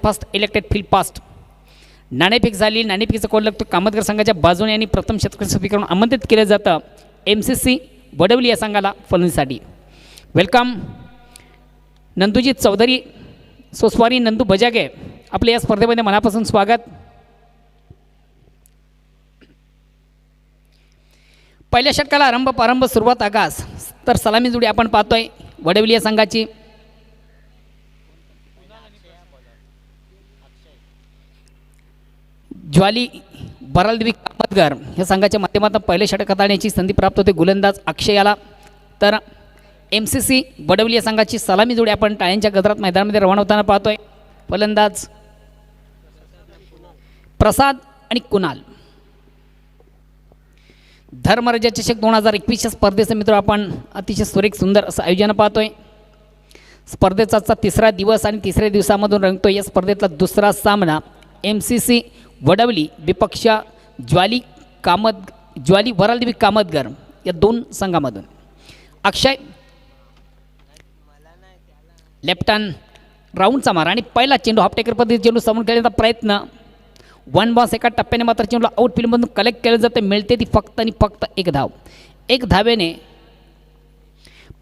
First elected feel past. नाणेफेक झाली. नाणेफेकीचा call लागतो कामतगर संघाच्या बाजूने आणि प्रथम षटकार स्वीकारून आमंत्रित केलं जातं MCC वडवली या संघाला फलंदाजीसाठी. वेलकम नंदूजी चौधरी सोस्वारी, नंदू बजागे, आपले या स्पर्धेमध्ये मनापासून स्वागत. पहिल्या षटकाला प्रारंभ सुरुवात आगास. तर सलामी जोडी आपण पाहतोय वडवली या संघाची. ज्वाली बरालदेवी कामतगर या संघाच्या माध्यमातून पहिले षटक हाताळण्याची संधी प्राप्त होते गोलंदाज अक्षयाला. तर MCC वडवली या संघाची सलामी जोडी आपण टाळ्यांच्या गजरात मैदानामध्ये रवाना होताना पाहतोय. फलंदाज प्रसाद आणि कुणाल. धर्मराजा चषक 2021 स्पर्धेचं मित्र आपण अतिशय सुरेख सुंदर असं आयोजन पाहतोय. स्पर्धेचा आजचा तिसरा दिवस आणि तिसऱ्या दिवसामधून रंगतोय या स्पर्धेतला दुसरा सामना MCC वडवली विपक्ष ज्वाली वरालदेवी कामतगर या दोन संघामधून. अक्षय लेफ्ट हँड राऊंडचा मारा आणि पहिला चेंडू हाफटेकर पद्धतीने चेंडू समोर खेळण्याचा प्रयत्न. 1 बॉस एका टप्प्याने मात्र चेंडूला आउटफील्डमधून कलेक्ट केलं जातं. मिळते ती फक्त आणि फक्त एक धाव. एक धावेने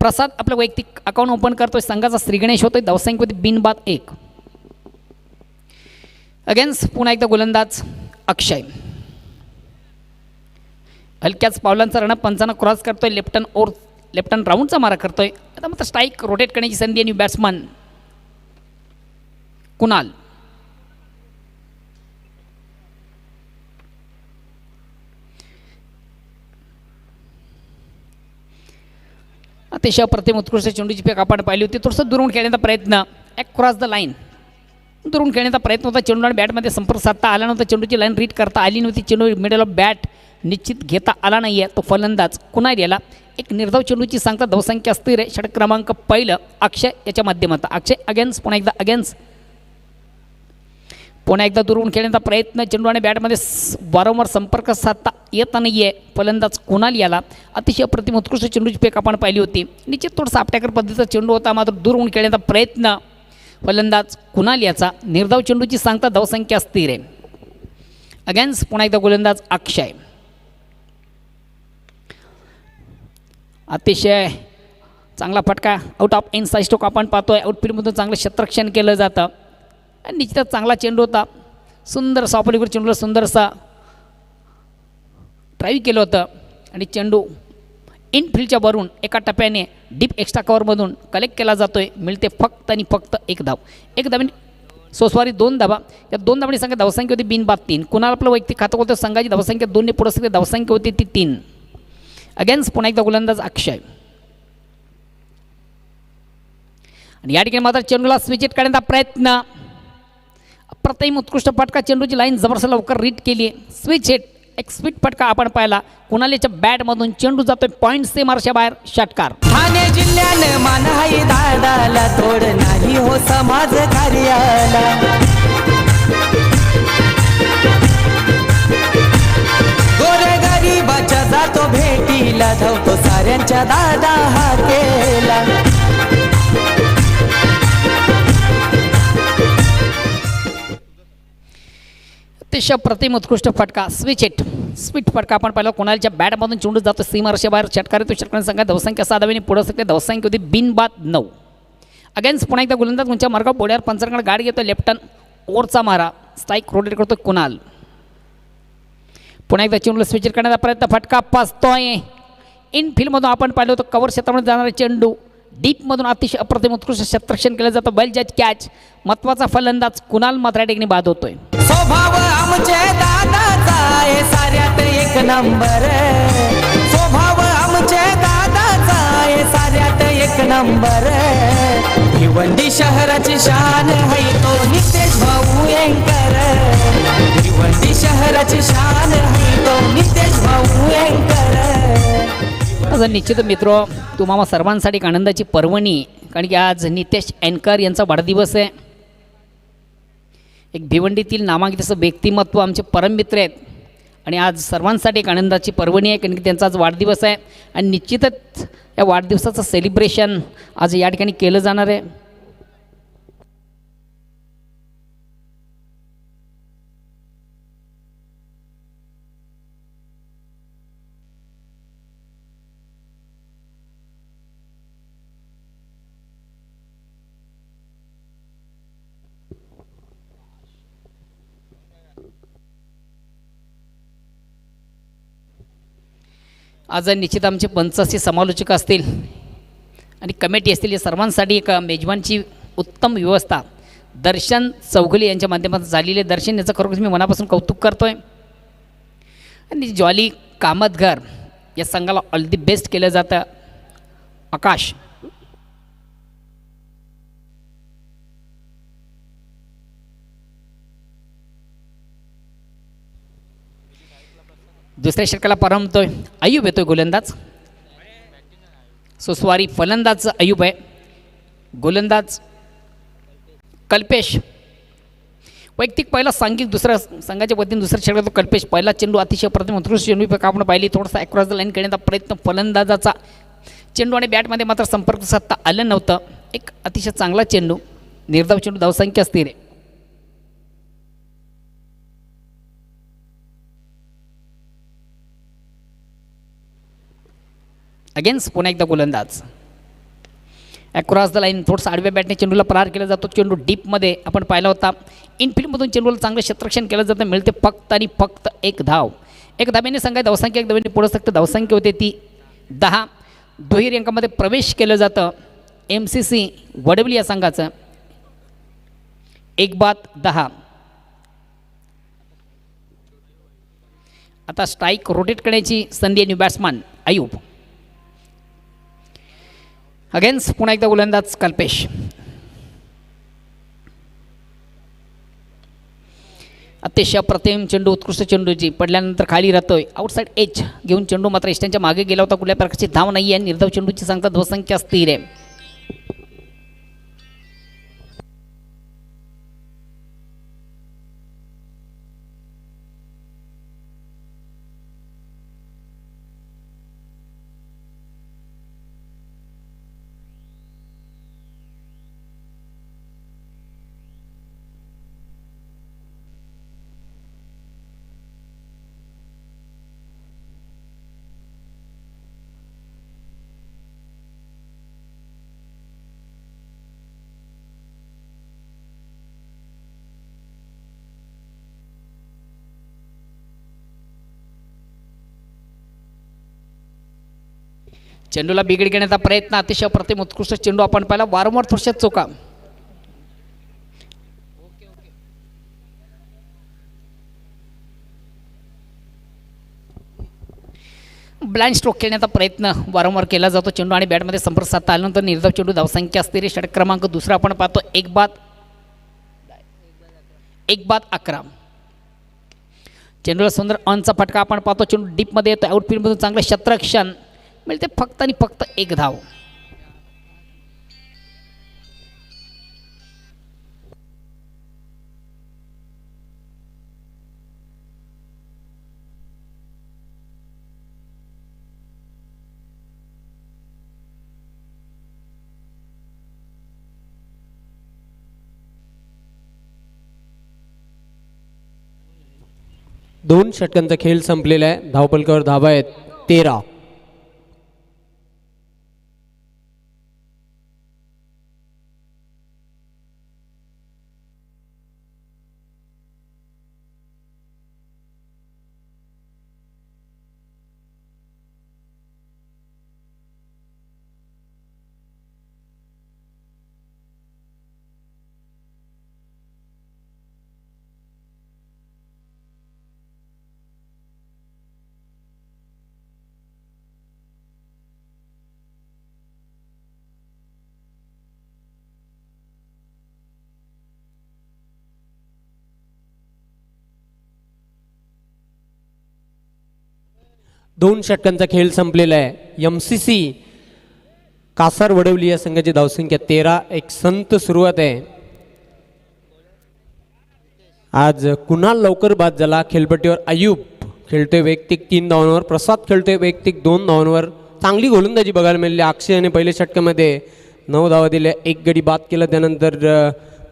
प्रसाद आपलं वैयक्तिक अकाउंट ओपन करतोय. संघाचा श्रीगणेश होतोय. धावसंख्येमध्ये बिनबाद 1. अगेन्स्ट पुन्हा एकदा गोलंदाज अक्षय. हलक्याच पावलांचा रणप पंचांना क्रॉस करतोय. लेफ्ट हँड राऊंडचा मारा करतोय. आता मात्र स्ट्राईक रोटेट करण्याची संधी आणि बॅट्समन कुणाल. अतिशय अप्रतिम उत्कृष्ट चेंडूची फेक आपण पाहिली होती. थोडंसं दुरून खेळण्याचा प्रयत्न. क्रॉस द लाईन दुरून खेळण्याचा प्रयत्न होता. चेंडू आणि बॅटमध्ये संपर्क साधता आला नव्हता. चेंडूची लाईन रीड करता आली नव्हती. चेंडू मिडल ऑफ बॅट निश्चित घेता आला नाही आहे. तो फलंदाज कुणाल याला एक निर्धाव चेंडूची सांगता. धावसंख्या अस्थिर आहे. षटक क्रमांक पहिलं अक्षय याच्या माध्यमातून. अक्षय अगेन्स्ट पुन्हा एकदा अगेन्स्ट पुन्हा एकदा दुरून खेळण्याचा प्रयत्न. चेंडू आणि बॅटमध्ये वारंवार संपर्क साधता येत नाही आहे. फलंदाज कुणाल याला अतिशय अप्रतिम उत्कृष्ट चेंडूची फेक आपण पाहिली होती. निश्चित थोडासा आपट्याकर पद्धतीचा चेंडू होता. मात्र दुरून खेळण्याचा प्रयत्न. फलंदाज कुणाल याचा निर्धाव चेंडूची सांगता. धावसंख्या अस्थिर आहे. अगेन्स्ट पुन्हा एकदा गोलंदाज अक्षय. अतिशय चांगला फटका out of in side stroke आपण पाहतोय. आउटफील्डमधून चांगलं क्षेत्ररक्षण केलं जातं. आणि निश्चितच चांगला चेंडू होता. सुंदर सॉपलीवर चेंडूला सुंदरसा ड्राईव्ह केलं होतं आणि चेंडू इनफिल्डच्या वरून एका टप्प्याने डीप एक्स्ट्रा कव्हरमधून कलेक्ट केला जातोय. मिळते फक्त आणि फक्त एक धाव. एक धावाने सोस्वारी 2 धावा. या 2 धावांनी संख्या धावसंख्या होती बिनबाद 3. कुणाला आपलं वैयक्तिक खातं होतं. संघाची धावसंख्या 2 ने पुढे असते. धावसंख्या होती ती 3. अगेन्स्ट पुन्हा एकदा गोलंदाज अक्षय. आणि या ठिकाणी मात्र चेंडूला स्विच हिट करण्याचा प्रयत्न. अप्रतिम उत्कृष्ट फटका. चेंडूची लाईन जबरदस्त लवकर रीड केली. स्विच हिट एक स्वीट फटका आपण पाहिला. कुणालीच्या बॅटमधून चेंडू जातोय पॉईंट से मार्शा बाहेर. षटकार. ठाणे जिल्ह्याने मानहाई दादाला तोड नाही हो समाज कार्याला. गोरगरिबाच्या जातो भेटीला धावतो साऱ्यांच्या दादा हाकेला. अतिशय प्रतिम उत्कृष्ट फटका स्वीट फटका आपण पाहिला. कोणाच्या बॅटमधून चेंडू जातो सीमारेषे बाहेर. षटकार येतो. षटकार संख्या धावसंख्या 7 धावांनी पुढे सकते. धावसंख्या होती बिनबाद 9. अगेन्स्ट पुन्हा एकदा गोलंदाज उंच्या मार्गावर बोड्यावर पंचांकडे गाडी घेतो. लेफ्ट हँड ओव्हरचा मारा. स्ट्राईक रोटेट करतो कुणाल. पुन्हा एकदा चेंडूला स्विच करण्याचा प्रयत्न. फटका पाचतोय. इनफिल्डमधून आपण पाहिलं होतं कव्हर क्षेत्रामध्ये जाणारा चेंडू डीपमधून अतिशय अप्रतिम उत्कृष्ट क्षेत्ररक्षण केलं जातं. बैल जज कॅच. महत्त्वाचा फलंदाज कुणाल मात्र या ठिकाणी बाद होतोय. स्वभाव आमचे दादाचा आहे साऱ्यात एक नंबर. स्वभाव आमचे दादाचा आहे साऱ्यात एक नंबर. भिवंडी शहराची शान है तो नितेश भाऊ एंकर. भिवंडी शहराची शान है तो नितेश भाऊ एंकर. असं निश्चित मित्र तुम्हाला सर्वांसाठी एक आनंदाची पर्वणी. कारण की आज नितेश एंकर यांचा वाढदिवस आहे. एक भिवंडीतील नामांकित असं व्यक्तिमत्व आमचे परममित्र आहेत आणि आज सर्वांसाठी एक आनंदाची पर्वणी आहे. कारण की त्यांचा आज वाढदिवस आहे आणि निश्चितच या वाढदिवसाचं सेलिब्रेशन आज या ठिकाणी केलं जाणार आहे. आज निश्चित आमचे पंच असे समालोचक असतील आणि कमिटी असतील या सर्वांसाठी एक मेजबानची उत्तम व्यवस्था दर्शन चौगुले यांच्या माध्यमातून झालेले दर्शन याचं खरोखर मी मनापासून कौतुक करतो आहे. आणि ज्वाली कामतघर या संघाला ऑल दी बेस्ट केलं जातं. आकाश दुसऱ्या षटकाला प्रारंभ होतोय. अयूब येतोय गोलंदाज. सुस्वारी फलंदाज अयूब आहे. गोलंदाज कल्पेश. वैयक्तिक पहिला सांघिक दुसऱ्या संघाच्या वतीने दुसऱ्या षटकात कल्पेश पहिला चेंडू अतिशय प्रथम उत्कृष्ट चेंडू आपण पाहिली. थोडासा अक्रॉस द लाईन करण्याचा प्रयत्न फलंदाजाचा. चेंडू आणि बॅटमध्ये मात्र संपर्क साधता आलं नव्हतं. एक अतिशय चांगला चेंडू निर्धाव चेंडू धावसंख्या स्थिर आहे. अगेन्स्ट पुन्हा एकदा गोलंदाज अक्रॉस द लाईन. थोडंसं आडव्या बॅटने चेंडूला प्रहार केला जातो. चेंडू डीपमध्ये आपण पाहिला होता. इनफिल्डमधून चेंडूला चांगलं क्षेत्ररक्षण केलं जातं. मिळते फक्त आणि फक्त एक धाव. एक धाब्याने सांगाय धावसंख्या एक धाब्याने पुढे फक्त धावसंख्या होते ती 10. दुहेरी अंकामध्ये प्रवेश केलं जातं MCC वडवली या संघाचं. 1-10. आता स्ट्राईक रोटेट करण्याची संधी आहे न्यू बॅट्समन अयूब. अगेन्स्ट पुन्हा एकदा गोलंदाज कल्पेश. अतिशय प्रतिम चेंडू उत्कृष्ट चेंडूची पडल्यानंतर खाली राहतोय. आउटसाईड एज घेऊन चेंडू मात्र इष्टांच्या मागे गेला होता. कुठल्या प्रकारची धाव नाही आहे. निर्धाव चेंडूची सांगता धावसंख्या स्थिर आहे. चेंडूला बिघड घेण्याचा प्रयत्न अतिशय प्रतिम उत्कृष्ट चेंडू आपण पाहिला. वारंवार थोडशा चोका. ब्लाइंड स्ट्रोक खेळण्याचा प्रयत्न वारंवार केला जातो. चेंडू आणि बॅटमध्ये संपर्क साधता आल्यानंतर निर्धाव चेंडू धावसंख्या असलेली षटक क्रमांक दुसरा आपण पाहतो. 1-11. चेंडूला सुंदर ऑनचा फटका आपण पाहतो. चेंडू डीपमध्ये येतो. आउटफील्डमधून चांगलं क्षेत्ररक्षण मिळते फक्त आणि फक्त एक धाव. दोन षटकांचा खेळ संपलेला आहे. धावपलकावर धावा आहेत 13. दोन षटकांचा खेळ संपलेला आहे. MCC कासार वडवली या संघाची धावसंख्या 13. एक संत सुरुवात आहे. आज कुणाल लवकर बाद झाला. खेळपट्टीवर अयूब खेळतोय वैयक्तिक 3 धावांवर. प्रसाद खेळतोय वैयक्तिक 2 धावांवर. चांगली गोलंदाजी बघायला मिळाली. अक्षयने पहिल्या षटकामध्ये 9 धावा दिल्या. 1 गडी बाद केला. त्यानंतर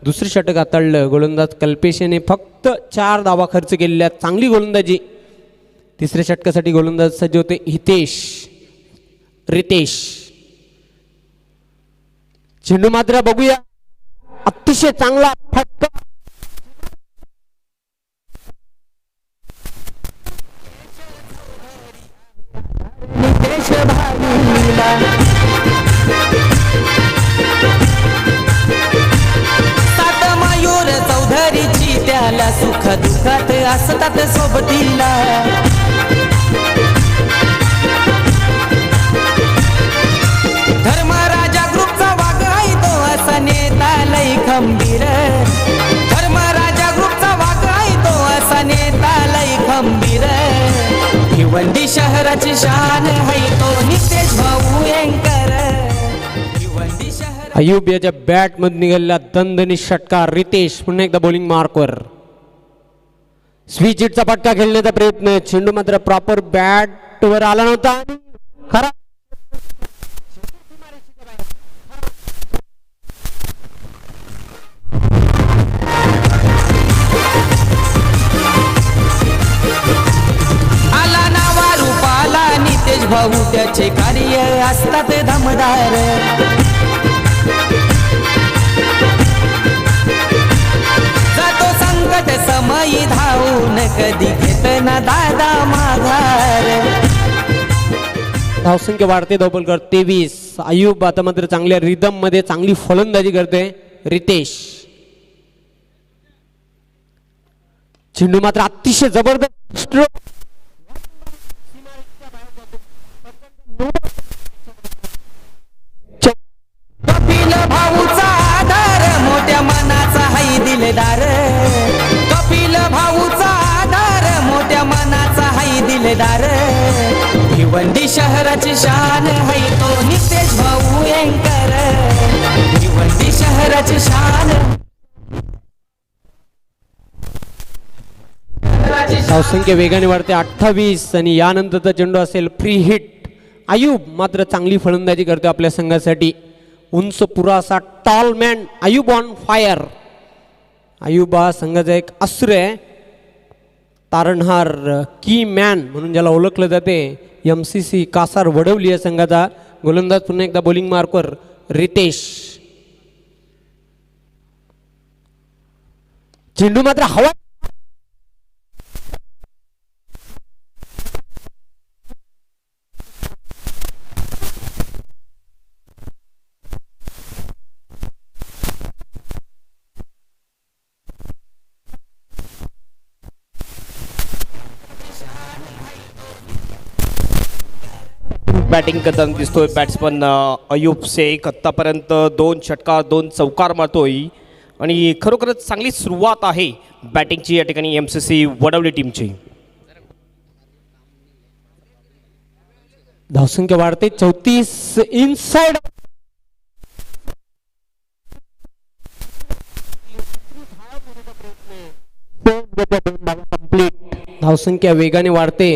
दुसरे षटक हाताळलं. गोलंदाज कल्पेशने फक्त 4 धावा खर्च केलेल्या. चांगली गोलंदाजी. तिसऱ्या षटकासाठी गोलंदाज सज्ज होते रितेश. चेंडू मात्र बघूया. अतिशय चांगला फटका. सुख दुःखात असतात सोबतीला. धर्मराजा ग्रुपचा वाघ आहे तो असा नेता लई खंबीर. धर्मराजा ग्रुपचा वाघ आहे तो असा नेता लई खंबीर. भिवंडी शहराची शान है तो नितेश भाऊ एंकर. भिवंडी शहर अयूब याच्या बॅटमधून निघालेला दणदणीत षटकार. रितेश पुन्हा एकदा बॉलिंग मार्कवर. स्विच हिटचा फटका खेळण्याचा प्रयत्न, चेंडू मात्र प्रॉपर बॅटवर आला नव्हता आणि खरा आला नावा रूपाला नितेश भाऊ त्याचे कार्य असतात दमदार. जातो संकट समयी धावून कधी घेत ना दादा माघार. धावसंख्या वाढते. धावपलकर 23. अयूब आता मात्र चांगल्या रिदम मध्ये चांगली फलंदाजी करते. रितेश चेंडू मात्र अतिशय जबरदस्त स्ट्रोक. कपिल भाऊचा आधार मोठ्या मनाचा हाय दिलदार. कपिल भाऊचा आधार मोठ्या मनाचा हाय दिलदार. भिवंडी शहराची शान है तो नितेश भाऊ एंकर. भिवंडी शहराची शान. धावसंख्या वेगाने वाढते. 28 आणि यानंतरचा चेंडू असेल फ्री हिट. अयूब मात्र चांगली फलंदाजी करतो आपल्या संघासाठी. उंच पुरासा tall man Ayub on fire. Ayub हा संघाचा एक अस्त्र आहे. तारणहार की मॅन म्हणून ज्याला ओळखलं जाते. MCC कासार वडवली या संघाचा गोलंदाज. पुन्हा एकदा बॉलिंग मार्कवर रितेश. चेंडू मात्र हवा बॅटिंग करताना दिसतोय बॅट्समन अयूब शेख. आत्तापर्यंत 2 षटकार 2 चौकार मारतोय आणि खरोखरच चांगली सुरुवात आहे बॅटिंगची या ठिकाणी MCC वडवली टीमची. धावसंख्या वाढते. 34 इनसाइड. धावसंख्या वेगाने वाढते.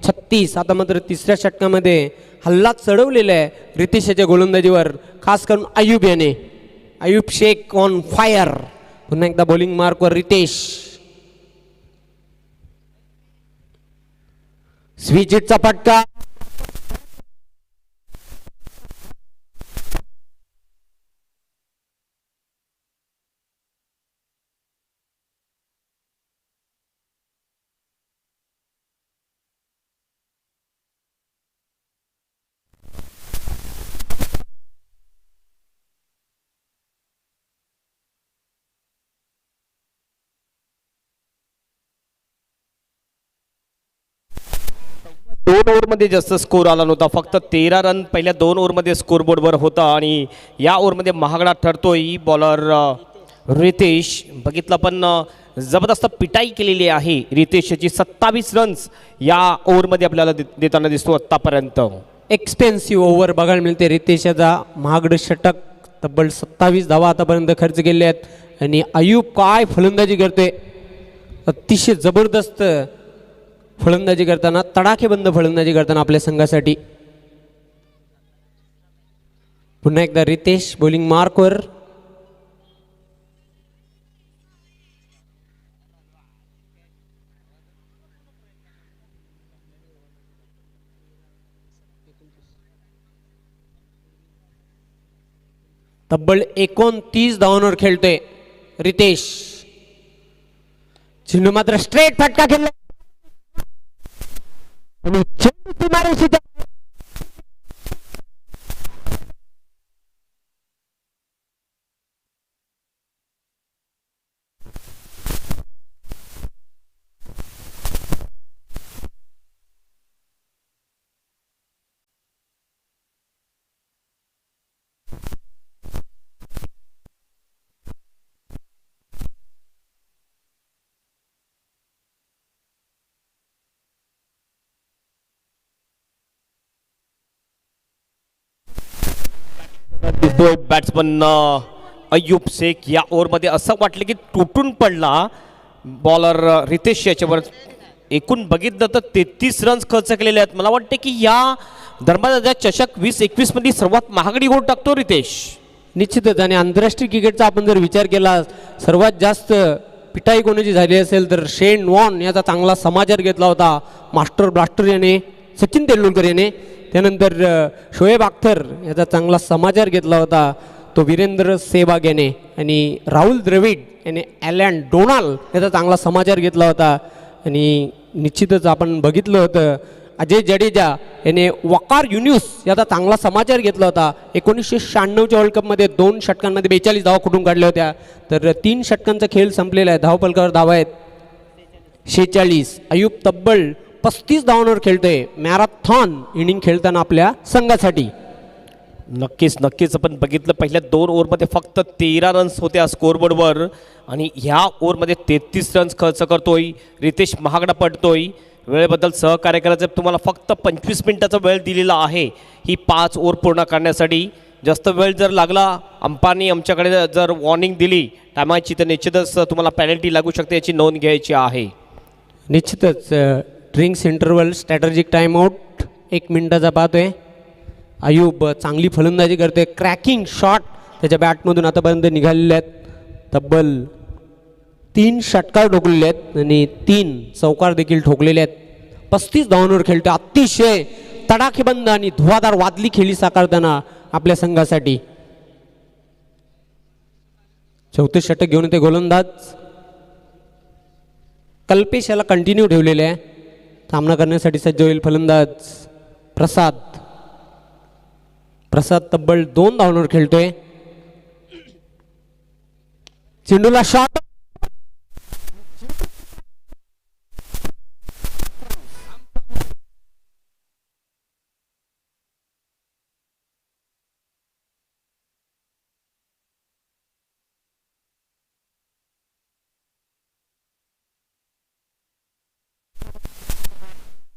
36. आता मात्र तिसऱ्या षटकामध्ये हल्ला चढवलेला आहे रितेशच्या गोलंदाजीवर, खास करून अयूब याने. Ayub Shaikh on fire. पुन्हा एकदा बॉलिंग मार्कवर रितेश. स्विच हिटचा फटका. दोन ओव्हरमध्ये जास्त स्कोर आला नव्हता. फक्त 13 रन पहिल्या 2 ओव्हरमध्ये स्कोरबोर्डवर होता आणि या ओव्हरमध्ये महागडा ठरतोय बॉलर रितेश. बघितलं पण जबरदस्त पिटाई केलेली आहे रितेशची. 27 रन्स या ओव्हरमध्ये आपल्याला देताना दिसतो आत्तापर्यंत. एक्सपेन्सिव्ह ओव्हर बघायला मिळते. रितेशचा महागडं षटक. तब्बल 27 धावा आतापर्यंत खर्च केले आहेत आणि अयूब काय फलंदाजी करते. अतिशय जबरदस्त फलंदाजी करताना, तडाखेबंद फलंदाजी करताना आपल्या संघासाठी. पुन्हा एकदा रितेश बॉलिंग मार्कवर. तब्बल 29 धावांवर खेळतोय रितेश. चेंडू मात्र स्ट्रेट फटका खेळला आणि चेंडू सीमारेषेच्या दिसतोय बॅट्समन अय्यूब शेख या ओव्हरमध्ये असं वाटलं की तुटून पडला बॉलर रितेश याच्यावर. एकूण बघितलं तर 33 रन्स खर्च केलेले आहेत. मला वाटते की या धर्मराजा चषक 2021 मध्ये सर्वात महागडी गोल टाकतो रितेश. निश्चितच. आणि आंतरराष्ट्रीय क्रिकेटचा आपण जर विचार केला सर्वात जास्त पिटाई कोणाची झाली असेल तर शेन वॉर्न याचा चांगला समाचार घेतला होता मास्टर ब्लास्टर याने, सचिन तेंडुलकर याने. त्यानंतर शोएब अख्तर याचा चांगला समाचार घेतला होता तो वीरेंद्र सेहवाग याने. आणि राहुल द्रविड याने ॲलन डोनाल्ड याचा चांगला समाचार घेतला होता. आणि निश्चितच आपण बघितलं होतं अजय जडेजा याने वकार युनुस याचा चांगला समाचार घेतला होता. 1996च्या वर्ल्ड कपमध्ये 2 षटकांमध्ये 42 धावा कुठून काढल्या होत्या. तर 3 षटकांचा खेळ संपलेला आहे. धावफलकावर धावा आहेत 46. अय्यूब तब्बल 35 धावांवर खेळतोय. मॅरेथॉन इनिंग खेळताना आपल्या संघासाठी. नक्कीच आपण बघितलं पहिल्या 2 ओव्हरमध्ये फक्त 13 रन्स होत्या स्कोअरबोर्डवर आणि ह्या ओव्हरमध्ये 33 रन्स खर्च करतोय रितेश. महागडा पडतोय. वेळेबद्दल सहकार्य करायचं. तुम्हाला फक्त 25 मिनिटाचा वेळ दिलेला आहे ही 5 ओव्हर पूर्ण करण्यासाठी. जास्त वेळ जर लागला अंपानी आमच्याकडे जर वॉर्निंग दिली टायमाची तर निश्चितच तुम्हाला पेनल्टी लागू शकते याची नोंद घ्यायची आहे. निश्चितच. ड्रिंक्स इंटरवल स्ट्रॅटेजिक टाइमआउट 1 मिनिटाचा पाहतोय. अय्यूब चांगली फलंदाजी करते. क्रॅकिंग शॉट त्याच्या बॅटमधून आतापर्यंत निघालेले आहेत. तब्बल 3 षटकार ठोकलेले आहेत आणि 3 चौकार देखील ठोकलेले आहेत. 35 धावांवर खेळते. अतिशय तडाखेबंद आणि धुवाधार वादली खेळी साकारताना आपल्या संघासाठी. 34 षटक घेऊन येते गोलंदाज. कल्पेश याला कंटिन्यू ठेवलेले आहे. सामना करण्यासाठी सज्ज होईल फलंदाज प्रसाद तब्बल 2 धावांवर खेळतोय. चेंडूला शॉट.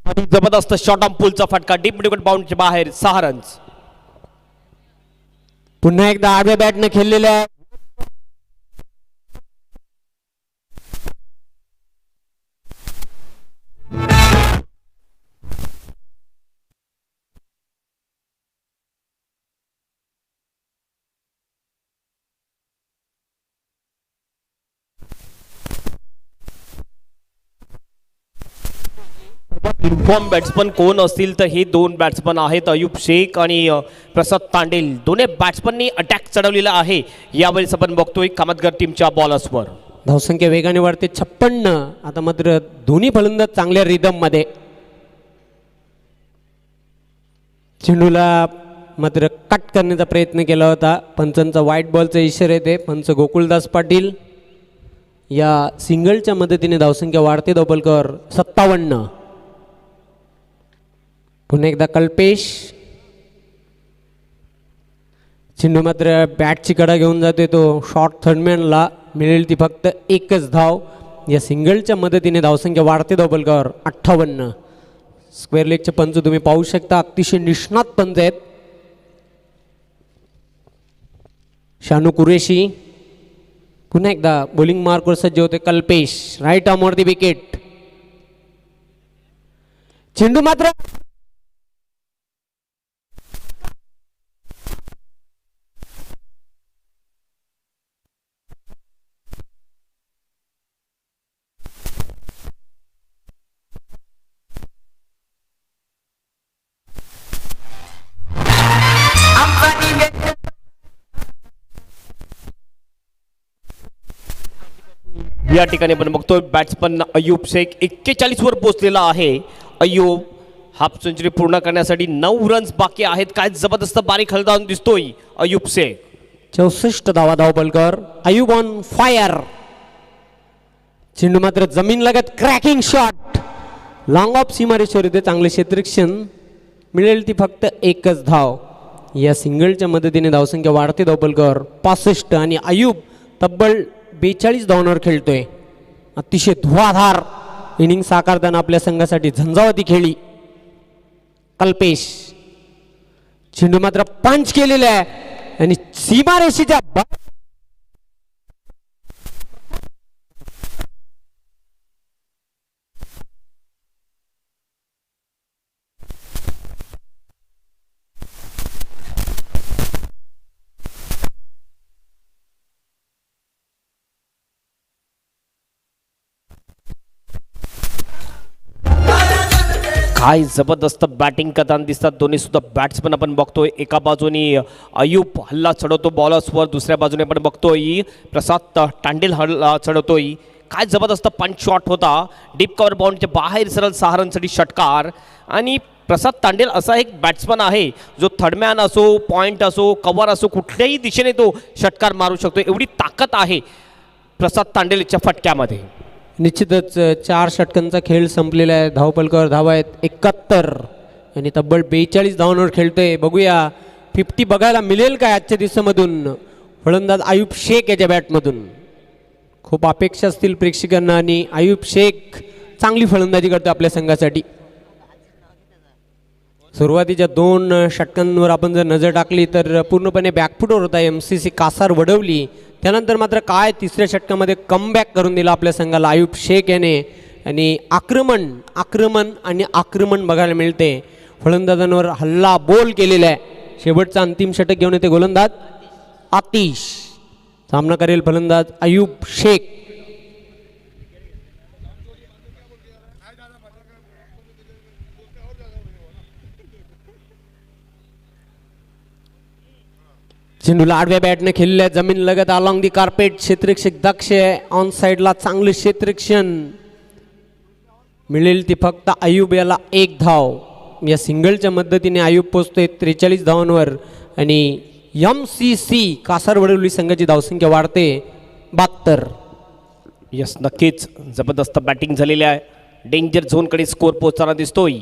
आणि जबरदस्त शॉट ऑन पुलचा फटका डीप मिडविकेट बाउंडच्या बाहेर 6 रन्स. पुन्हा एकदा आडव्या बॅटने खेळलेल्या आहे. इन्फॉर्म बॅट्समन कोण असतील तर हे 2 बॅट्समन आहेत अय्यूब शेख आणि प्रसाद तांडेल. दोन्ही बॅट्समननी अटॅक चढवलेला आहे. यावेळेस आपण बघतोय कामतगर टीमच्या बॉलर्सवर. धावसंख्या वेगाने वाढते 56. आता मात्र दोन्ही फलंदाज चांगल्या रिदम मध्ये. चेंडूला मात्र कट करण्याचा प्रयत्न केला होता. पंचांचा व्हाईट बॉलचा इशारा येते. पंच गोकुळदास पाटील. या सिंगलच्या मदतीने धावसंख्या वाढते. धावफलकावर 57. पुन्हा एकदा कल्पेश. चेंडू मात्र बॅटची कडा घेऊन जाते तो शॉर्ट थर्डमॅनला. मिळेल ती फक्त 1च धाव. या सिंगलच्या मदतीने धावसंख्या वाढते. धावफलकावर 58. स्क्वेअर लेगचे पंच तुम्ही पाहू शकता. अतिशय निष्णात पंच आहेत. शानू कुरेशी. पुन्हा एकदा बॉलिंग मार्कवर सज्ज होते कल्पेश. Right आर्मवरती wicket. चेंडू मात्र या ठिकाणी आपण बघतोय बॅट्समन अय्यूब शेख 41 वर पोहोचलेला आहे. अय्यूब हाफ सेंचुरी पूर्ण करण्यासाठी 9 रन्स बाकी आहेत. काय जबरदस्त बारीक हलदान दिसतोय अय्यूब शेख. 64 धावा धावफलकावर. अय्यूब ऑन फायर. चेंडू मात्र जमीन लगत. क्रॅकिंग शॉट लॉंग ऑफ सीमारेषेवर येते. चांगले क्षेत्ररक्षण. मिळेल ती फक्त 1च धाव. या सिंगलच्या मदतीने धावसंख्या वाढते. धावफलकावर 65. आणि अय्यूब तब्बल 42 धावांवर खेळतोय. अतिशय धुवाधार इनिंग साकारताना आपल्या संघासाठी झंझावाती खेळी कल्पेश. चेंडू मात्र पंच केलेला आहे. आणि सीमारेषेच्या काय जबरदस्त बॅटिंग करताना दिसतात दोन्ही सुद्धा बॅट्समन आपण बघतोय. एका बाजूने अयूब हल्ला चढवतो बॉलर्सवर, दुसऱ्या बाजूने आपण बघतोय प्रसाद तांडेल हल्ला चढवतोय. काय जबरदस्त पंच शॉट होता, डीप कव्हर बाउंडच्या बाहेर सरळ 6 रनसाठी षटकार. आणि प्रसाद तांडेल असा एक बॅट्समन आहे जो थर्डमॅन असो, पॉईंट असो, कव्हर असो, कुठल्याही दिशेने तो षटकार मारू शकतो. एवढी ताकद आहे प्रसाद तांडेलच्या फटक्यामध्ये. निश्चितच 4 षटकांचा खेळ संपलेला आहे. धावपलकावर धावा आहेत 71 आणि तब्बल 42 धावांवर खेळतोय. बघूया 50 बघायला मिळेल काय आजच्या दिवसामधून. फलंदाज आयुब शेख याच्या बॅटमधून. खूप अपेक्षा असतील प्रेक्षकांना आणि आयुब शेख चांगली फलंदाजी करतो आपल्या संघासाठी. सुरुवातीच्या 2 षटकांवर आपण जर नजर टाकली तर पूर्णपणे बॅकफुटवर होता MCC कासार वडवली. त्यानंतर मात्र काय तिसऱ्या षटकामध्ये कमबॅक करून दिला आपल्या संघाला आयुब शेख याने. आणि आक्रमण बघायला मिळते. फलंदाजांवर हल्ला बोल केलेला आहे. शेवटचा अंतिम षटक घेऊन येते गोलंदाज आतिश. सामना करेल फलंदाज आयुब शेख. चेंडूला आडव्या बॅटने खेळलेल्या जमीन लगत अलॉंग दी कार्पेट. क्षेत्ररक्षक दक्ष ऑन साईडला चांगलं क्षेत्ररक्षण मिळेल ती फक्त आयुब याला 1 धाव. या सिंगलच्या मदतीने आयुब पोचतोय 43 धावांवर आणि MCC कासार वडवली संघाची धावसंख्या वाढते 72. यस, नक्कीच जबरदस्त बॅटिंग झालेली आहे. डेंजर झोनकडे स्कोर पोहोचताना दिसतोय.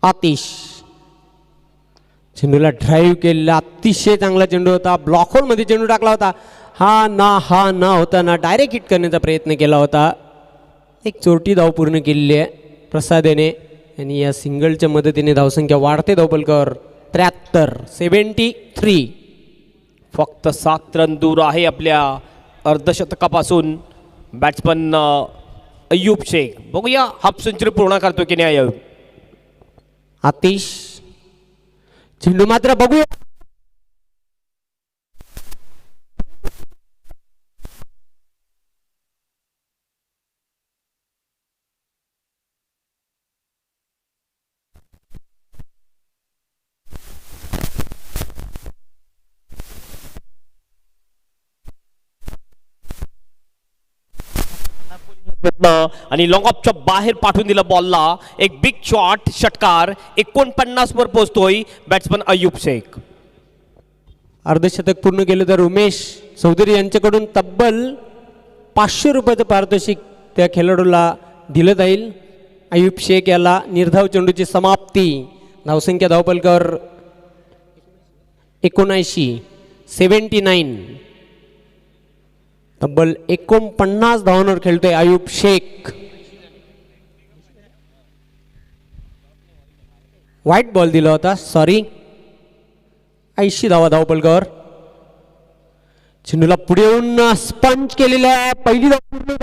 आतिश चेंडूला ड्राईव्ह केलेला अतिशय चांगला चेंडू होता. ब्लॉक होलमध्ये चेंडू टाकला होता. हा ना होताना डायरेक्ट हिट करण्याचा प्रयत्न केला होता. एक चोरटी धाव पूर्ण केलेली आहे प्रसाद याने आणि या सिंगलच्या मदतीने धावसंख्या वाढते धावपलकावर 73. फक्त 7 रन दूर आहे आपल्या अर्धशतकापासून बॅट्समन अय्यूब शेख. बघूया हाफ सेंचुरी पूर्ण करतो की नाही अय्यूब. आतिश चेंडू मात्र बघूया. आणि लॉंग ऑफच्या बाहेर पाठवून दिला बॉलला. एक बिग शॉट षटकार 49 वर पोहोचतोय बॅट्समन अय्यूब शेख. अर्धशतक पूर्ण केलं तर उमेश चौधरी यांच्याकडून तब्बल 500 रुपयाचं पारितोषिक त्या खेळाडूला दिलं जाईल. आयुब शेख याला निर्धाव चेंडूची समाप्ती. धावसंख्या धावपलकावर 79. तब्बल 49 धावांवर खेळतोय आयुब शेख. वाईट बॉल दिला होता, सॉरी. 80 धावा धावपलकावर. चेंडूला पुढे येऊन स्पंच केलेला आहे. पहिली धाव पूर्ण.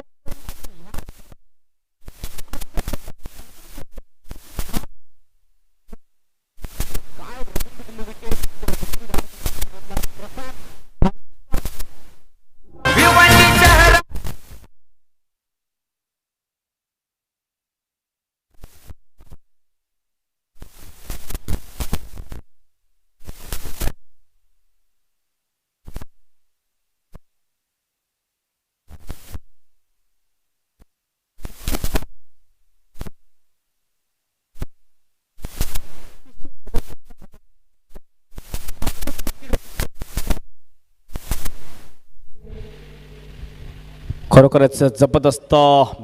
खरोखरच जबरदस्त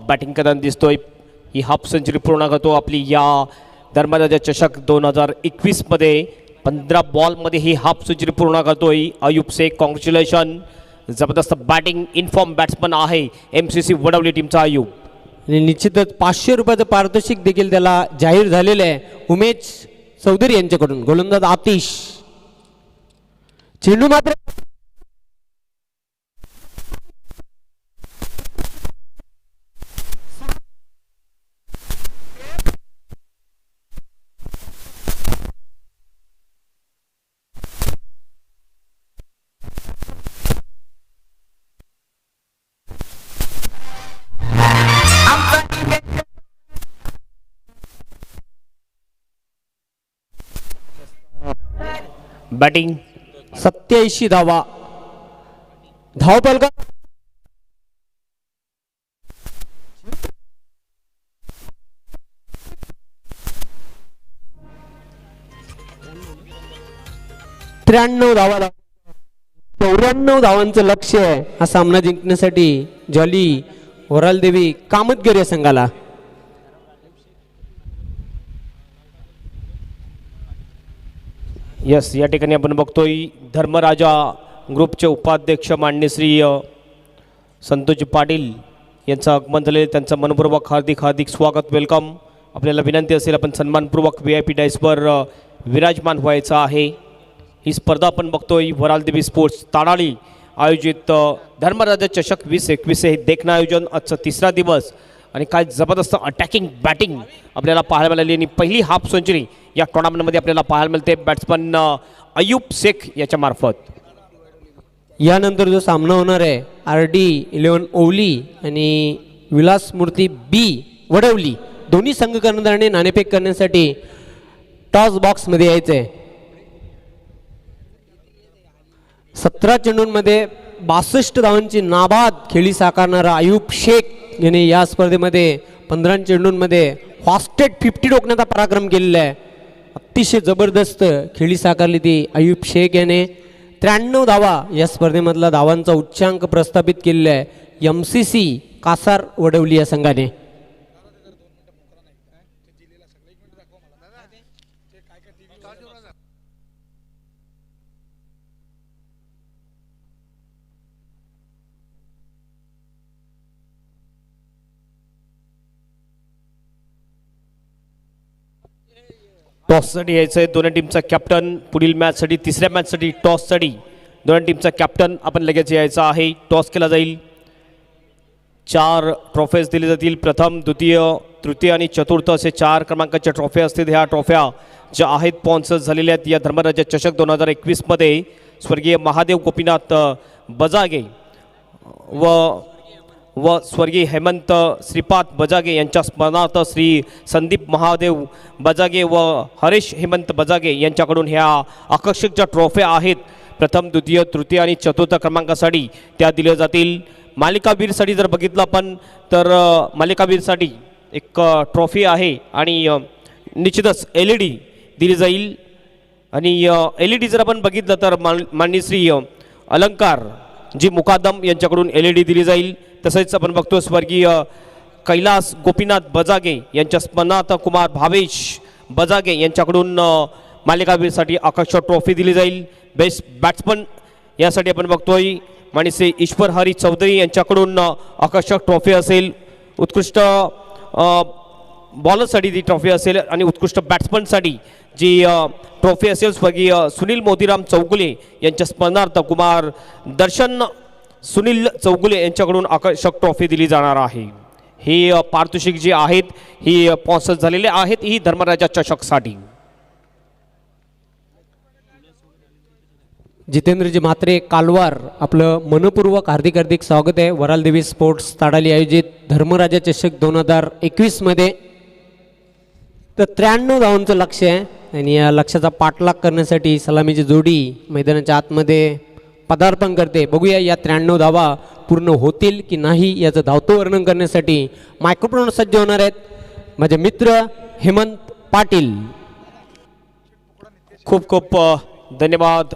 बॅटिंग करताना दिसतोय. ही हाफ सेंचुरी पूर्ण करतो आपली या धर्मराजा चषक 2021 मध्ये. 15 बॉलमध्ये ही हाफ सेंचुरी पूर्ण करतोय अय्यूब शेख. कॉंग्रॅच्युलेशन. जबरदस्त बॅटिंग इन्फॉर्म बॅट्समन आहे MCC वडवली टीमचा अय्यूब. आणि निश्चितच 500 रुपयाचं पारितोषिक देखील त्याला जाहीर झालेलं आहे उमेश चौधरी यांच्याकडून. गोलंदाज आतिश चेंडू मात्र बॅटिंग 87 धावा. धावपलका त्र्याण्णव धावा. 94 धावांचं लक्ष्य आहे हा सामना जिंकण्यासाठी जॉली वरालदेवी कामतगर या संघाला. यस, या ठिकाणी आपण बघतोय धर्मराजा ग्रुपचे उपाध्यक्ष माननीय श्री संतोष पाटील यांचं आगमन झाले. त्यांचं मनपूर्वक हार्दिक स्वागत, वेलकम. आपल्याला विनंती असेल आपण सन्मानपूर्वक VIP डायसवर विराजमान व्हायचं आहे. ही स्पर्धा आपण बघतोय वरालदेवी स्पोर्ट्स ताडाळी आयोजित धर्मराजा चषक 2021 हे देखणं आयोजन. आजचा तिसरा दिवस आणि काय जबरदस्त अटॅकिंग बॅटिंग आपल्याला पाहायला मिळाली आणि पहिली हाफ सेंचुरी या टुर्नामेंटमध्ये आपल्याला पाहायला मिळते बॅट्समन अय्यूब शेख याच्या मार्फत. यानंतर जो सामना होणार आहे RD11 ओवली आणि विलास मूर्ती B वडवली, दोन्ही संघ कर्णधाराने नाणेफेक करण्यासाठी टॉस बॉक्समध्ये यायचं आहे. 17 चेंडूंमध्ये 62 धावांची नाबाद खेळी साकारणारा अय्यूब शेख याने या स्पर्धेमध्ये 15 चेंडूंमध्ये फास्टेड 50 रोखण्याचा पराक्रम केलेला आहे. अतिशय जबरदस्त खेळी साकारली ती अय्यूब शेख याने. 93 धावा या स्पर्धेमधला धावांचा उच्चांक प्रस्थापित केलेला आहे MCC कासार वडवली या संघाने. टॉससाठी यायचं आहे दोन्ही टीमचा कॅप्टन. पुढील मॅचसाठी तिसऱ्या मॅचसाठी टॉससाठी दोन्ही टीमचा कॅप्टन आपण लगेच यायचा आहे. टॉस केला जाईल. 4 ट्रॉफीज दिले जातील. प्रथम, द्वितीय, तृतीय आणि चतुर्थ असे 4 क्रमांकाच्या ट्रॉफी असतील. ह्या ट्रॉफ्या ज्या आहेत स्पॉन्सर्स झालेल्या आहेत या धर्मराजा चषक 2021 मध्ये स्वर्गीय महादेव गोपीनाथ बजागे व स्वर्गीय हेमंत श्रीपाद बजागे यांच्या स्मरणार्थ श्री संदीप महादेव बजागे व हरेश हेमंत बजागे यांच्याकडून ह्या आकर्षक ज्या ट्रॉफ्या आहेत प्रथम, द्वितीय, तृतीय आणि चतुर्थ क्रमांकासाठी त्या दिल्या जातील. मालिकावीरसाठी जर बघितलं आपण तर मालिकावीरसाठी एक ट्रॉफी आहे आणि निश्चितच LED दिली जाईल. आणि LED जर आपण बघितलं तर माननीय श्री अलंकार जी मुकादम यांच्याकडून LED दिली जाईल. तसेच आपण बघतो स्वर्गीय कैलास गोपीनाथ बजागे यांच्या स्मरणार्थ कुमार भावेश बजागे यांच्याकडून मालिकावीरसाठी आकर्षक ट्रॉफी दिली जाईल. बेस्ट बॅट्समन यासाठी आपण बघतोय माननीय ईश्वर हरी चौधरी यांच्याकडून आकर्षक ट्रॉफी असेल. उत्कृष्ट बॉलरसाठी ती ट्रॉफी असेल आणि उत्कृष्ट बॅट्समनसाठी जी ट्रॉफी असेल स्वर्गीय सुनील मोतीराम चौगुले यांच्या स्मरणार्थ कुमार दर्शन सुनील चौगुले यांच्याकडून आकर्षक ट्रॉफी दिली जाणार आहे. ही पारितोषिक जी आहेत ही स्पॉन्सर झालेले आहेत ही धर्मराजा चषकसाठी. जितेंद्रजी म्हात्रे कालवार आपलं मनपूर्वक हार्दिक स्वागत आहे वरालदेवी स्पोर्ट्स ताडाली आयोजित धर्मराजा चषक 2021 मध्ये. तर 93 धावांचं लक्ष्य आहे आणि या लक्ष्याचा पाठलाग करण्यासाठी सलामीची जोडी मैदानाच्या आतमध्ये पदार्पण करते. बघूया या 93 धावा पूर्ण होतील की नाही याचं धावतो वर्णन करण्यासाठी मायक्रोफोन सज्ज होणार आहेत माझे मित्र हेमंत पाटील. खूप खूप धन्यवाद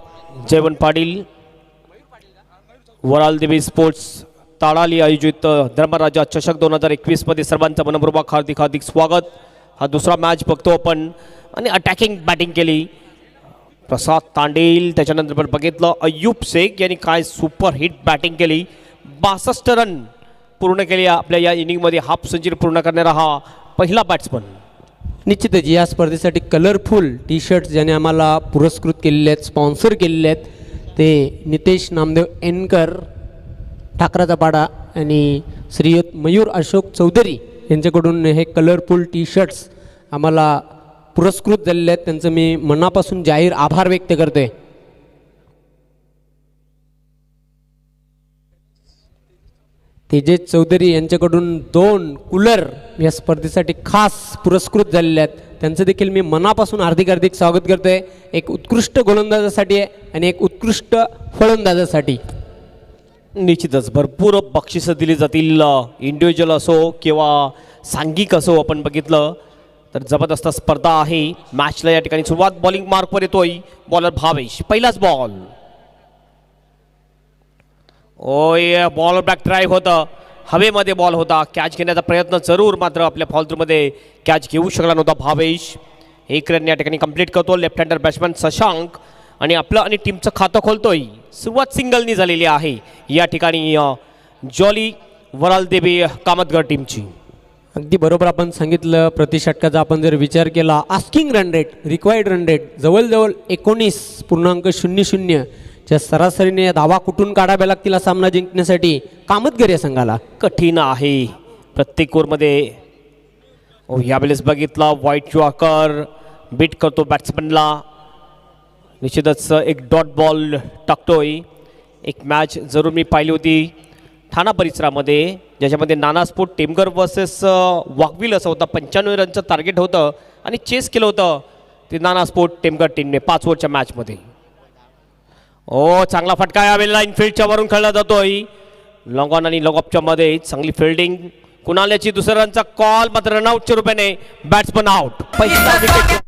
जयवंत पाटील. वरालदेवी स्पोर्ट्स ताडाली आयोजित धर्मराजा चषक 2021 मध्ये सर्वांचं मनपूर्वक हार्दिक स्वागत. हा दुसरा मॅच बघतो आपण आणि अटॅकिंग बॅटिंग केली प्रसाद तांडेल. त्याच्यानंतर पण बघितलं अय्यूब शेख यांनी काय सुपर हिट बॅटिंग केली. 62 रन पूर्ण केली आपल्या या इनिंगमध्ये. हाफ सेंचुरी पूर्ण करणारा हा पहिला बॅट्समन. निश्चितच या स्पर्धेसाठी कलरफुल टी शर्ट्स ज्याने आम्हाला पुरस्कृत केलेले आहेत स्पॉन्सर केलेले आहेत ते नितेश नामदेव एनकर ठाकराचा पाडा आणि श्रीयुत मयूर अशोक चौधरी यांच्याकडून हे कलरफुल टी शर्ट्स आम्हाला पुरस्कृत झालेले आहेत. त्यांचं मी मनापासून जाहीर आभार व्यक्त करते. तेजेश चौधरी यांच्याकडून 2 कूलर या स्पर्धेसाठी खास पुरस्कृत झालेले आहेत. त्यांचं देखील मी मनापासून हार्दिक स्वागत करतोय. एक उत्कृष्ट गोलंदाजासाठी आहे आणि एक उत्कृष्ट फलंदाजासाठी. निश्चितच भरपूर बक्षिसं दिली जातील, इंडिव्हिज्युअल असो किंवा सांघिक असो. आपण बघितलं तर जबरदस्त स्पर्धा आहे. मॅचला या ठिकाणी सुरुवात बॉलिंग मार्कवर येतोय बॉलर भावेश. पहिलाच बॉल. ओय बॉल बॅक ड्राईव्ह होतं, हवेमध्ये बॉल होता. कॅच घेण्याचा प्रयत्न जरूर, मात्र आपल्या फॉलथ्रूमध्ये कॅच घेऊ शकला नव्हता भावेश. 1 रन या ठिकाणी कंप्लीट करतो लेफ्ट हँडर बॅट्समॅन शशांक आणि आपलं आणि टीमचं खातं खोलतोय. सुरुवात सिंगलनी झालेली आहे या ठिकाणी जॉली वरालदेवी कामतगड टीमची. अगदी बरोबर आपण सांगितलं. प्रति षटकाचा आपण जर विचार केला, asking run rate, required run rate जवळजवळ 19.00 च्या सरासरीने धावा कुठून काढाव्या लागतील हा सामना जिंकण्यासाठी कामतगर या संघाला. कठीण आहे प्रत्येक ओव्हरमध्ये. यावेळेस बघितला व्हाईट जॉकर बीट करतो बॅट्समनला. निश्चितच एक डॉट बॉल टाकतोय. एक मॅच जरूर मी पाहिली होती ठाणा परिसरामध्ये, ज्याच्यामध्ये नाना स्पोर्ट टेमगर वर्सेस वाघविल असं होतं. 95 रनचं टार्गेट होतं आणि चेस केलं होतं ते नाना स्पोर्ट टेमगर टीमने 5 ओव्हरच्या मॅचमध्ये. चांगला फटका यावेळेला इनफिल्डच्या वरून खेळला जातोय. लॉंग ऑन आणि लॉंग ऑफच्या मध्ये चांगली फिल्डिंग. कुणाल्याची दुसऱ्या रनचा कॉल, मात्र रनआउटच्या रूपाने बॅट्समन आउट. पहिला विकेट.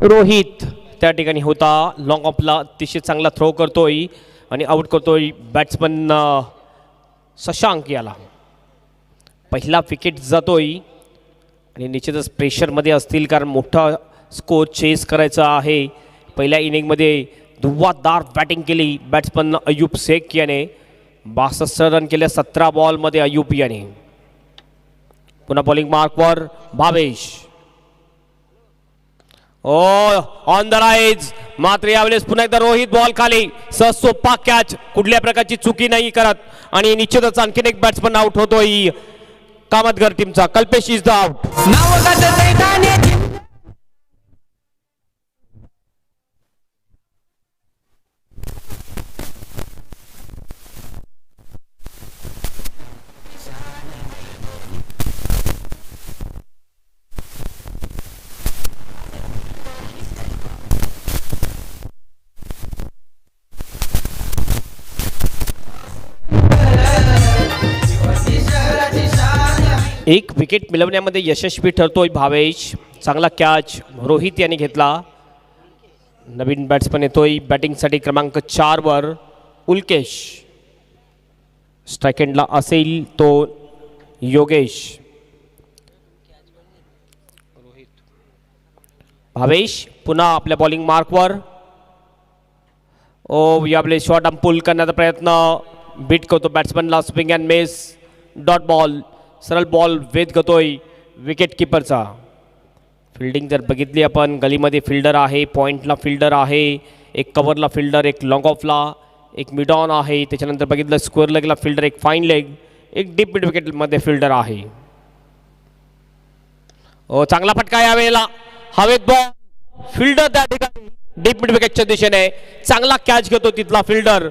रोहित त्या ठिकाणी होता. लॉंग ऑफला अतिशय चांगला थ्रो करतोय आणि आउट करतोय बॅट्समन शशांक याला. पहिला विकेट जातोय आणि निश्चितच प्रेशरमध्ये असतील, कारण मोठा स्कोर चेस करायचा आहे. पहिल्या इनिंगमध्ये धुव्वादार बॅटिंग केली बॅट्समन अयूब शेख याने. 62 रन केले 17 बॉलमध्ये अयूब याने. पुन्हा बॉलिंग मार्कवर भावेश. ऑन द राईज, मात्र यावेळेस पुन्हा एकदा रोहित बॉल खाली. सोपा कॅच, कुठल्या प्रकारची चुकी नाही करत आणि निश्चितच आणखीन एक बॅट्समन आउट होतोय कामतगर टीमचा. Kalpesh is the out. एक विकेट मिळवण्यामध्ये यशस्वी ठरतोय भावेश. चांगला कॅच रोहित यांनी घेतला. नवीन बॅट्समन येतोय बॅटिंगसाठी क्रमांक 4 वर उल्केश. स्ट्राईक एंडला असेल तो योगेश. भावेश पुन्हा आपल्या बॉलिंग मार्कवर. यावेळेस शॉर्ट आर्म पुल करण्याचा प्रयत्न, बीट करतो बॅट्समनला. Swing and miss, dot ball. सरळ बॉल वेध करतोय विकेट किपरचा. फिल्डिंग जर बघितली आपण, गलीमध्ये फिल्डर आहे, पॉईंटला फिल्डर आहे, एक कव्हरला फिल्डर, एक लॉंग ऑफला, एक मिड ऑन आहे. त्याच्यानंतर बघितलं स्क्वेअर लेगला फिल्डर, एक फाईन लेग, एक डीप मिड विकेटमध्ये फिल्डर आहे. चांगला फटका यावेळेला हवेत बॉल. फिल्डर त्या ठिकाणी डीप मिड विकेटच्या दिशेने चांगला कॅच घेतो तिथला फिल्डर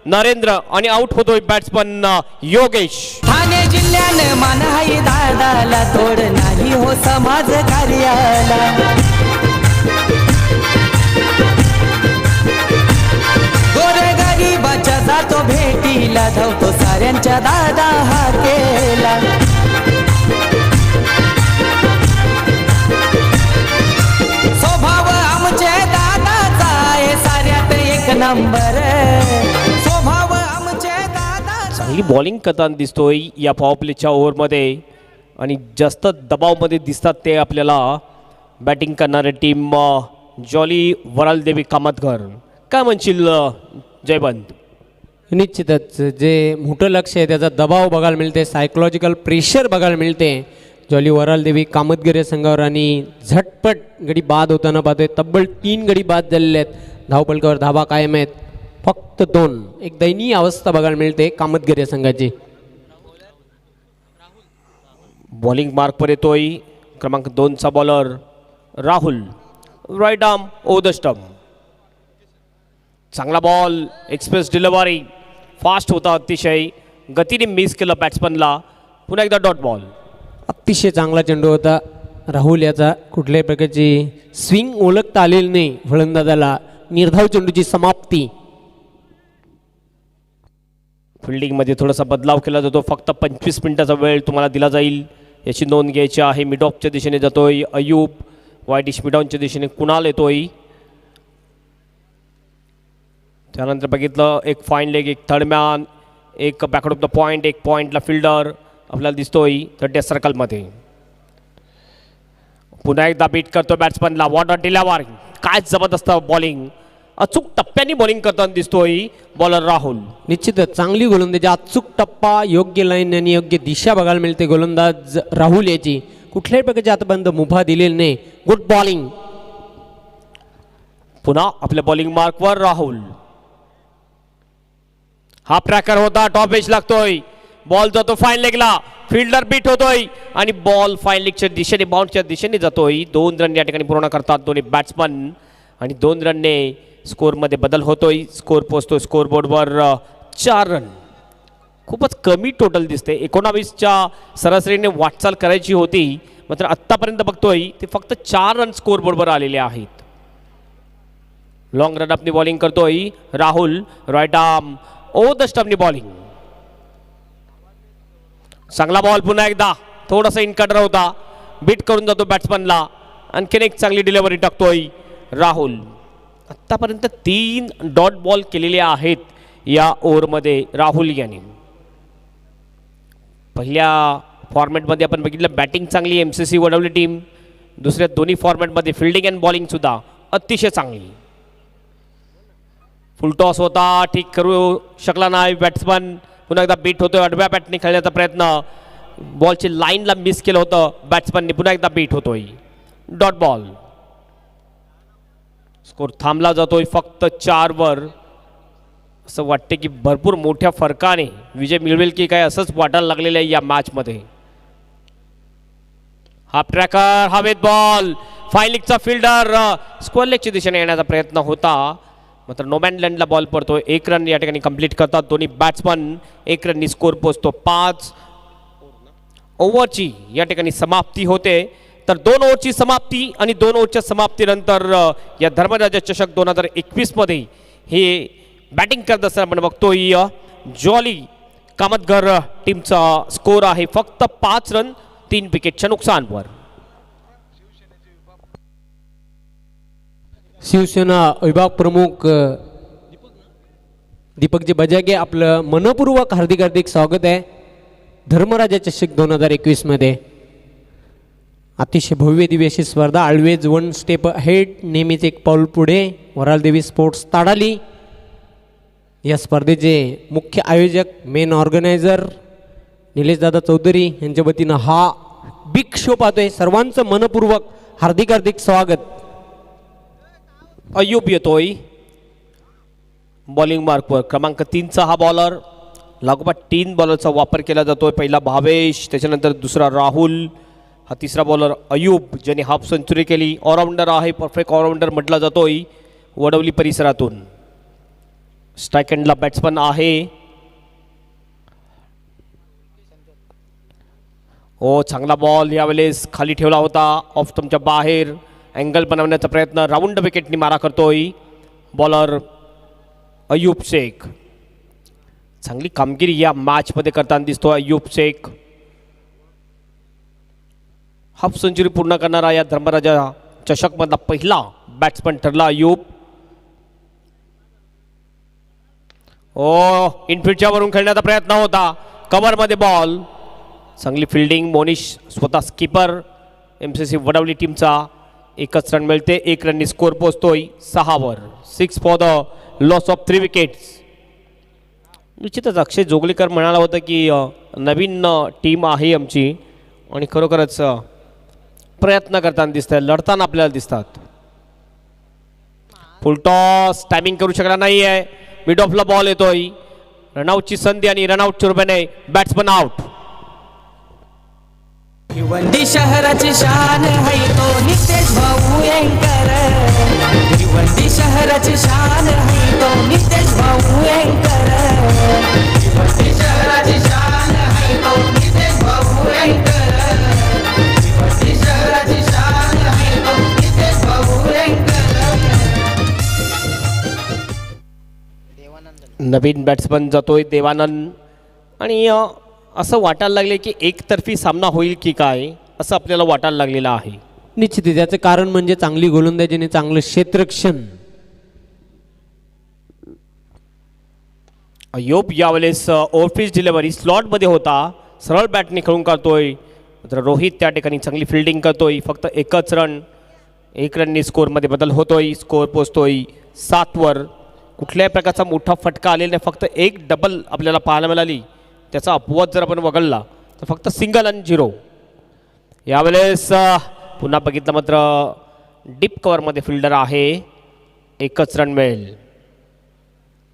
नरेंद्र आणि आउट होतोय बॅट्समन योगेश. ठाणे जिल्ह्यानं मान हाय दादाला, तोड नाही हो समाज कार्याला. गोरगरिबाच्या जातो भेटीला, धावतो साऱ्यांच्या दादा हाकेला. स्वभाव आमचे दादाचा आहे साऱ्यात एक नंबर. स्वभाव आमचे दादा. चांगली बॉलिंग करताना दिसतोय या पॉवर प्लेच्या ओव्हरमध्ये आणि जास्त दबावमध्ये दिसतात ते आपल्याला बॅटिंग करणारी टीम जॉली वरालदेवी कामतघर. काय म्हणशील जयवंत? निश्चितच जे मोठं लक्ष आहे त्याचा दबाव बघायला मिळते, सायकोलॉजिकल प्रेशर बघायला मिळते जॉली वरालदेवी कामतघर या संघावर. आणि झटपट गडी बाद होताना पाहतोय. तब्बल 3 गडी बाद झालेले आहेत. धावपलकावर धाबा कायम आहेत, फक्त 2. एक दयनीय अवस्था बघायला मिळते कामतघर या संघाची. बॉलिंग मार्कवर येतोय क्रमांक 2चा bowler Rahul. Right arm over the stump. चांगला बॉल, एक्सप्रेस डिलिव्हरी, फास्ट होता अतिशय, गतीने मिस केलं बॅट्समनला. पुन्हा एकदा डॉट बॉल. अतिशय चांगला चेंडू होता राहुल याचा. कुठल्याही प्रकारची स्विंग ओळखता आलेली नाही फलंदाजाला. निर्धाव चेंडूची समाप्ती. फिल्डिंगमध्ये थोडासा बदलाव केला जातो. फक्त 25 मिनिटाचा वेळ तुम्हाला दिला जाईल याची नोंद घ्यायची आहे. मिड ऑफच्या दिशेने जातोय अयूब. वाईट इश मिडॉनच्या दिशेने कुणाल येतोय. त्यानंतर बघितलं एक फाईन लेग, एक थर्ड मॅन, एक बॅकआउट ऑफ द पॉईंट, एक पॉईंटला फिल्डर आपल्याला दिसतोय 30 सर्कलमध्ये. पुन्हा एकदा बीट करतो बॅट्समनला. What a delivery. काय जबरदस्त बॉलिंग, अचूक टप्प्याने बॉलिंग करताना दिसतोय बॉलर राहुल. निश्चितच चांगली गोलंदाजी, अचूक टप्पा, योग्य लाईन आणि योग्य दिशा बघायला मिळते गोलंदाज राहुल याची. कुठल्याही प्रकारची आतापर्यंत मुभा दिलेली नाही. Good bowling. पुन्हा आपल्या बॉलिंग मार्कवर राहुल. हा ट्रॅकर होता, टॉप एज लागतोय. बॉल जातो फाईन लेगला, फिल्डर बीट होतोय आणि बॉल फाईन लेगच्या दिशेने बाउंसच्या दिशेने जातोय. 2 रन या ठिकाणी पूर्ण करतात दोन्ही बॅट्समन आणि 2 रनने स्कोअरमध्ये बदल होतोय. स्कोअर पोहोचतोय स्कोअरबोर्डवर 4 रन. खूपच कमी टोटल दिसते. 19च्या सरासरीने वाटचाल करायची होती, मात्र आत्तापर्यंत बघतोय ते फक्त 4 रन स्कोअरबोर्डवर आलेले आहेत. लॉंग रन अपनी बॉलिंग करतोय Rahul. Right arm over the स्टंपनी बॉलिंग. चांगला बॉल. पुन्हा एकदा थोडासा इनकटर होता, बीट करून जातो बॅट्समनला. आणखीन एक चांगली डिलिव्हरी टाकतोय राहुल. आत्तापर्यंत 3 डॉट बॉल केलेले आहेत या ओव्हरमध्ये राहुल यांनी. पहिल्या फॉर्मॅटमध्ये आपण बघितलं बॅटिंग चांगली MCC वडवली टीम. दुसऱ्या दोन्ही फॉर्मॅटमध्ये फिल्डिंग अँड बॉलिंग सुद्धा अतिशय चांगली. फुल टॉस होता, ठीक करू शकला नाही बॅट्समन. पुन्हा एकदा बीट होतोय. आडव्या बॅटने खेळण्याचा प्रयत्न, बॉलची लाईनला मिस केलं होतं बॅट्समनने. पुन्हा एकदा बीट होतोय. Dot ball. स्कोर थांबला जातोय फक्त 4 वर. असं वाटते की भरपूर मोठ्या फरकाने विजय मिळवेल की काय, असंच वाटायला लागलेलं आहे या मॅचमध्ये. हाफ ट्रॅकर, हवेत बॉल, फाईन लेगचा फिल्डर स्क्वेअर लेगच्या दिशेने येण्याचा प्रयत्न होता, मात्र नोमॅन लँडला बॉल पडतो. 1 रन या ठिकाणी कंप्लीट करतात दोन्ही बॅट्समन. 1 रननी स्कोर पोहोचतो 5. ओव्हरची या ठिकाणी समाप्ती होते. तर 2 ओव्हरची समाप्ती आणि 2 ओव्हरच्या समाप्तीनंतर या धर्मराजा चषक 2021 मध्ये हे बॅटिंग करत असताना आपण बघतोय जॉली कामतघर टीमचा स्कोर आहे फक्त 5 रन 3 विकेटच्या नुकसानवर. शिवसेना विभाग प्रमुख दीपकजी बजागे आपलं मनपूर्वक हार्दिक स्वागत आहे धर्मराजा चषक 2021 मध्ये. अतिशय भव्य दिव्य अशी स्पर्धा. ऑलवेज 1 स्टेप अहेड, नेहमीच एक पाऊल पुढे. वरालदेवी स्पोर्ट्स ताडाली या स्पर्धेचे मुख्य आयोजक, मेन ऑर्गनायझर निलेशदादा चौधरी यांच्या वतीनं हा बिग शो पाहतोय. सर्वांचं मनपूर्वक हार्दिक स्वागत. अयूब येतोय बॉलिंग मार्कवर. क्रमांक 3चा हा बॉलर. लागोपाठ 3 बॉलरचा वापर केला जातोय. पहिला भावेश, त्याच्यानंतर दुसरा राहुल, हा तिसरा बॉलर अयूब ज्याने हाफ सेंचुरी केली. ऑलराऊंडर आहे, परफेक्ट ऑलराऊंडर म्हटला जातोय वडवली परिसरातून. स्ट्राईक एंडला बॅट्समन आहे. ओ चांगला बॉल यावेळेस खाली ठेवला होता, ऑफ स्टंपच्या बाहेर. अँगल बनवण्याचा प्रयत्न, राऊंड विकेटनी मारा करतोय बॉलर अयूब शेख. चांगली कामगिरी या मॅचमध्ये करताना दिसतो अयूब शेख. हाफ सेंचुरी पूर्ण करणारा या धर्मराजा चषकमधला पहिला बॅट्समन ठरला अयूब. इनफिल्डच्या वरून खेळण्याचा प्रयत्न होता, कव्हरमध्ये बॉल. चांगली फिल्डिंग, मोनिश स्वतः स्कीपर MCC वडवली टीमचा. एकच रन मिळते. 1 रननी स्कोर पोहोचतोय 6 6 for the loss of 3 wickets. निश्चितच अक्षय जोगलेकर म्हणाला होतं की नवीन टीम आहे आमची आणि खरोखरच प्रयत्न करताना दिसत आहे, लढताना आपल्याला दिसतात. फुल टॉस टायमिंग करू शकला नाही आहे. मिड ऑफला बॉल येतोय. रनआउटची संधी आणि रनआउटच्या रूपाने बॅट्समन आउट. भिवंडी शहराची शान है तो नितेश भाऊ एंकर. भिवंडी शहराची शान है तो नितेश भाऊ एंकर. भिवंडी शहराची शान है तो नितेश भाऊ एंकर. भिवंडी शहराची शान है तो नितेश भाऊ एंकर. नवीन बॅट्समन जातोय देवानंद आणि असं वाटायला लागले की एकतर्फी सामना होईल की काय असं आपल्याला वाटायला लागलेलं आहे. निश्चित त्याचं कारण म्हणजे चांगली गोलंदाजी आणि चांगलं क्षेत्ररक्षण. अय्यूब यावेळेस ओव्हरपिच डिलिव्हरी स्लॉटमध्ये होता, सरळ बॅटने खेळून काढतोय. मात्र रोहित त्या ठिकाणी चांगली फिल्डिंग करतोय. फक्त एकच रन. 1 रननी स्कोअरमध्ये बदल होतोय. स्कोअर पोचतोय 7 कुठल्याही प्रकारचा मोठा फटका आलेला नाही. फक्त एक डबल आपल्याला पाहायला मिळाली. त्याचा अपवाद जर आपण वगळला तर फक्त सिंगल आणि 0. यावेळेस पुन्हा बघितलं मात्र डीप कवरमध्ये फिल्डर आहे. एकच रन मिळेल.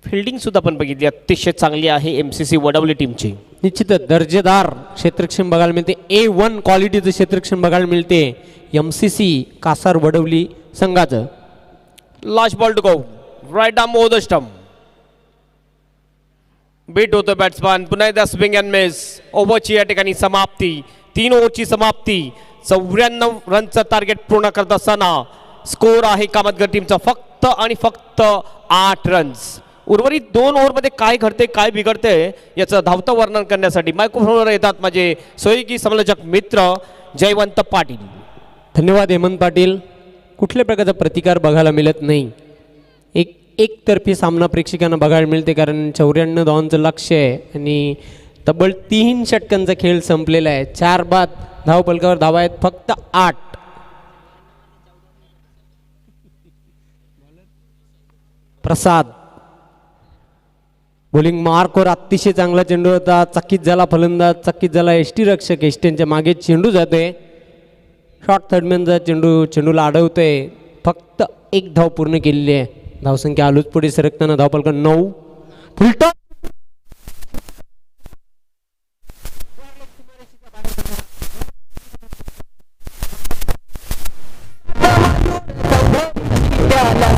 फिल्डिंगसुद्धा आपण बघितली अतिशय चांगली आहे MCC वडवली टीमची. निश्चितच दर्जेदार क्षेत्ररक्षण बघायला मिळते. A1 क्वालिटीचं क्षेत्ररक्षण बघायला मिळते MCC कासार वडवली संघाचं. Last ball to go. Right arm over the stump. Beat होतो बॅट्समॅन. पुन्हा एकदा स्विंग अँड मिस. ओव्हरची या ठिकाणी समाप्ती. 3 ओव्हरची समाप्ती. 94 रनचं टार्गेट पूर्ण करत असताना स्कोर आहे कामतगर टीमचा फक्त आणि फक्त 8 रन्स. उर्वरित 2 ओव्हरमध्ये काय घडते काय बिघडते याचं धावतं वर्णन करण्यासाठी मायक्रोफोनवर येतात माझे सहयोगी समालोचक मित्र जयवंत पाटील. धन्यवाद हेमंत पाटील. कुठल्या प्रकारचा प्रतिकार बघायला मिळत नाही. एकतर्फी सामना प्रेक्षकांना बघायला मिळते कारण 94 धावांचं लक्ष आहे आणि तब्बल 3 षटकांचा खेळ संपलेला आहे. 4 बाद धावफलकावर धावा आहेत फक्त 8. प्रसाद बॉलिंग मार्कवर अतिशय चांगला चेंडू होता. चकित झाला फलंदाज, चकित झाला यष्टी रक्षक. यष्ट्यांच्या मागे चेंडू जातोय. शॉर्ट थर्डमॅनचा चेंडूला अडवतोय. फक्त 1 धाव पूर्ण केलेली आहे. धावसंख्या आलूच पुढे सरकताना धावफलक 9. फुलटॉप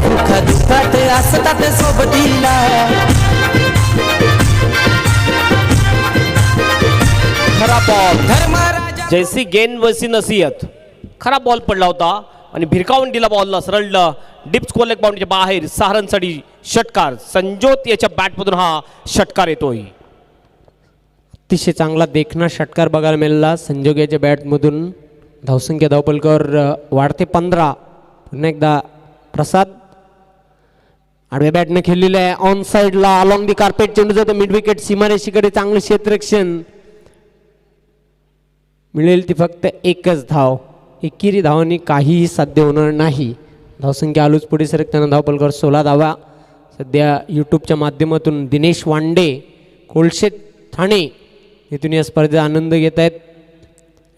दुःखात असतात सोबतीला. खरा बॉल. धर्मराजा जैसी गेंद वैसी नसीहत. खरा बॉल पडला होता आणि भिरकावून दिला बॉलला सरळ डीप स्कोअर लेग बाउंड्रीच्या बाहेर. 6 रनसाठी षटकार. संजोत याच्या बॅटमधून हा षटकार येतोय. अतिशय चांगला देखणा षटकार बघायला मिळाला संजोग याच्या बॅटमधून. धावसंख्या धावफलकावर वाढते 15. पुन्हा एकदा प्रसाद आडव्या बॅटने खेळलेलं आहे. ऑन साईडला अलॉंग दी कार्पेट चेंडू जातो मिड विकेट सीमारेषेकडे. चांगले क्षेत्ररक्षण. मिळेल ती फक्त 1च धाव. एकेरी धावांनी काहीही साध्य होणार नाही. धावसंख्या आलूच पुढे सरकताना धावफलकावर 16 धावा. सध्या यूट्यूबच्या माध्यमातून दिनेश वांडे कोळशेत ठाणे येथून या स्पर्धेचा आनंद घेत आहेत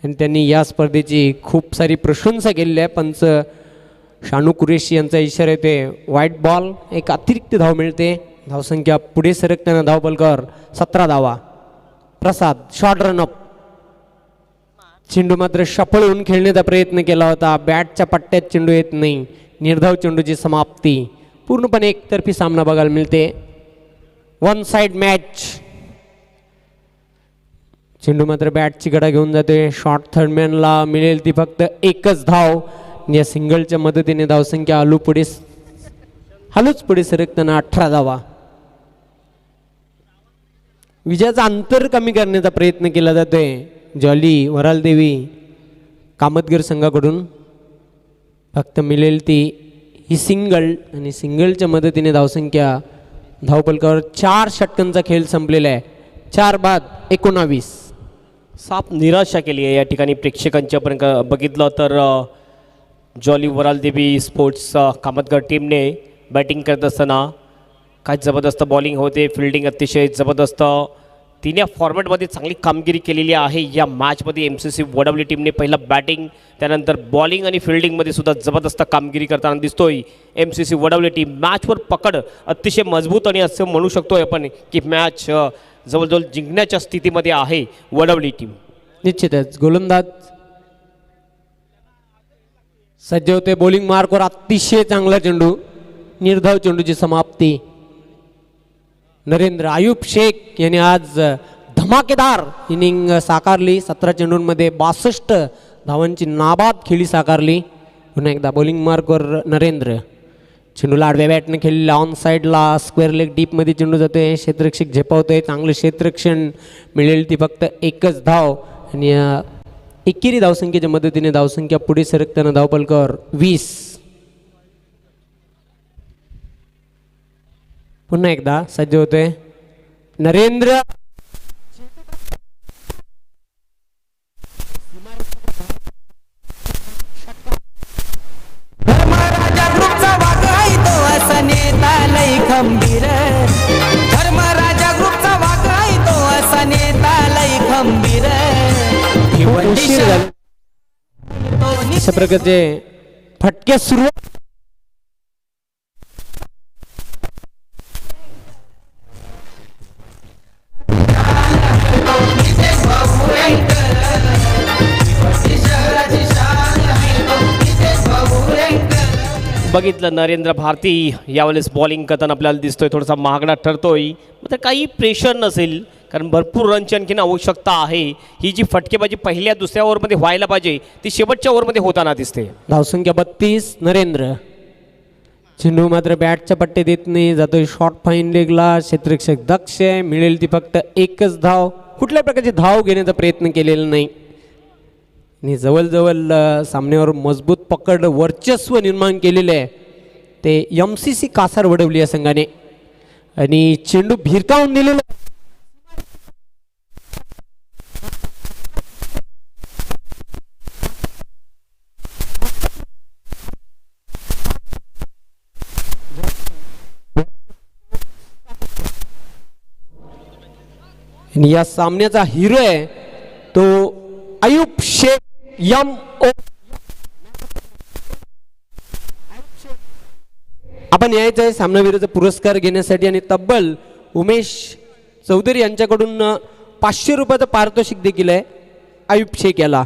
आणि त्यांनी या स्पर्धेची खूप सारी प्रशंसा केलेली आहे. पंच शानू कुरेशी यांचा इशारा येते. White ball. एक अतिरिक्त धाव मिळते. धावसंख्या पुढे सरकताना धावफलकावर 17 धावा. प्रसाद शॉर्ट रनअप. चेंडू मात्र सफळ होऊन खेळण्याचा प्रयत्न केला होता. बॅटच्या पट्ट्यात चेंडू येत नाही. निर्धाव चेंडूची समाप्ती. पूर्णपणे एकतर्फी सामना बघायला मिळते. 1 साइड मॅच. चेंडू मात्र बॅटची गडा घेऊन जाते. शॉर्ट थर्डमॅनला मिळेल ती फक्त 1च धाव. या सिंगलच्या मदतीने धावसंख्या हलूच पुढे सरकताना 18 धावा. विजयाचं अंतर कमी करण्याचा प्रयत्न केला जातोय जॉली वरालदेवी कामतगर संघाकडून. फक्त मिळेल ती ही सिंगल आणि सिंगलच्या मदतीने धावसंख्या धावफलकावर 4 षटकांचा खेळ संपलेला आहे. 4 बाद 19. साफ निराशा केली आहे या ठिकाणी प्रेक्षकांच्या पर्यंत बघितलं तर जॉली वरालदेवी स्पोर्ट्स कामतगर टीमने बॅटिंग करत असताना काय जबरदस्त बॉलिंग होते, फिल्डिंग अतिशय जबरदस्त. तिने फॉर्मॅटमध्ये चांगली कामगिरी केलेली आहे या मॅचमध्ये. एम सी सी वडवली टीमने पहिला बॅटिंग त्यानंतर बॉलिंग आणि फिल्डिंगमध्ये सुद्धा जबरदस्त कामगिरी करताना दिसतोय M C C Vadavali team. मॅचवर पकड अतिशय मजबूत आणि असं म्हणू शकतोय आपण की मॅच जवळजवळ जिंकण्याच्या स्थितीमध्ये आहे वडवली टीम. निश्चितच गोलंदाज सज्ज होते बॉलिंग मार्कवर. अतिशय चांगला चेंडू, निर्धाव चेंडूची समाप्ती. नरेंद्र आयुब शेख यांनी आज धमाकेदार इनिंग साकारली. 17 चेंडूंमध्ये 62 धावांची नाबाद खेळी साकारली. पुन्हा एकदा बॉलिंग मार्कवर नरेंद्र. चेंडूला आडव्या बॅटने खेळलेला ऑन साईडला स्क्वेअर लेग डीपमध्ये चेंडू जातोय. क्षेत्ररक्षक झेपावतोय. चांगलं क्षेत्ररक्षण मिळेल ती फक्त एकच धाव. आणि एकेरी धावसंख्येच्या मदतीने धावसंख्या पुढे सरकताना धावपलकावर 20. पुन्हा एकदा सज्ज होतोय नरेंद्र. धर्मराजा ग्रुपचा वाघ आहे तो असा नेता लई खंबीर. धर्मराजा ग्रुपचा वाघ आहे तो असा नेता लई खंबीर. भिवंडी उशीर शहर झाला. अशा प्रकारचे फटके सुरू. बघितलं नरेंद्र भारती यावेळेस बॉलिंग करताना आपल्याला दिसतोय थोडासा महागडा ठरतोय. मात्र काही प्रेशर नसेल कारण भरपूर रनची आणखीन आवश्यकता आहे. ही जी फटकेबाजी पहिल्या दुसऱ्या ओव्हरमध्ये व्हायला पाहिजे ती शेवटच्या ओव्हरमध्ये होताना दिसते. धावसंख्या 32. नरेंद्र चेंडू मात्र बॅटच्या पट्टे देत नाही, जातोय शॉर्ट फाईन लेगला. क्षेत्ररक्षक दक्ष आहे. मिळेल ती फक्त एकच धाव. कुठल्या प्रकारची धाव घेण्याचा प्रयत्न केलेला नाही. आणि जवळजवळ सामन्यावर मजबूत पकड वर्चस्व निर्माण केलेलं आहे ते M C C Kasar Vadavali या संघाने. आणि चेंडू भिरकावून दिलेला. आणि या सामन्याचा हिरो आहे तो आयुब शेख. आपण यायचं आहे सामनावीराचा पुरस्कार घेण्यासाठी आणि तब्बल उमेश चौधरी यांच्याकडून 500 रुपयाचं पारितोषिक देखील आहे आयुब शेख याला.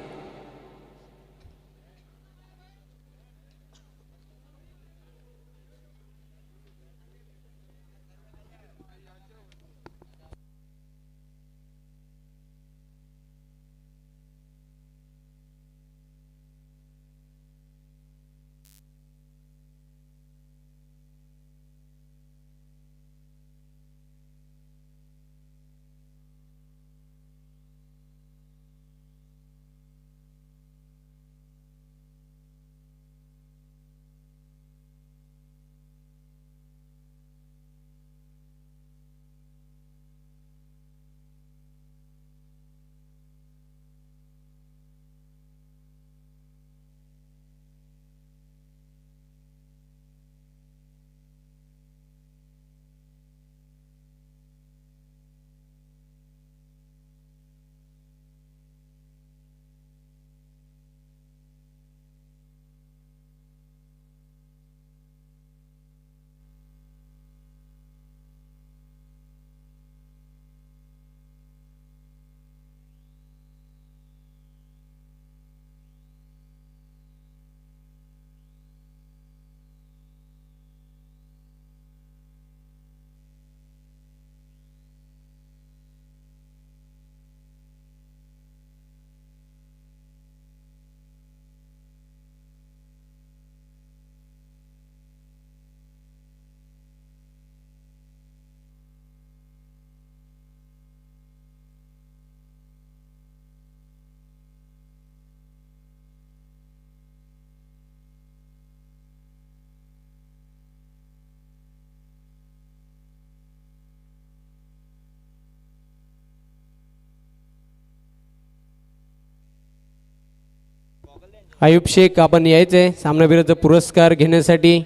आयुब शेख आपण यायचं आहे सामनावीराचा पुरस्कार घेण्यासाठी.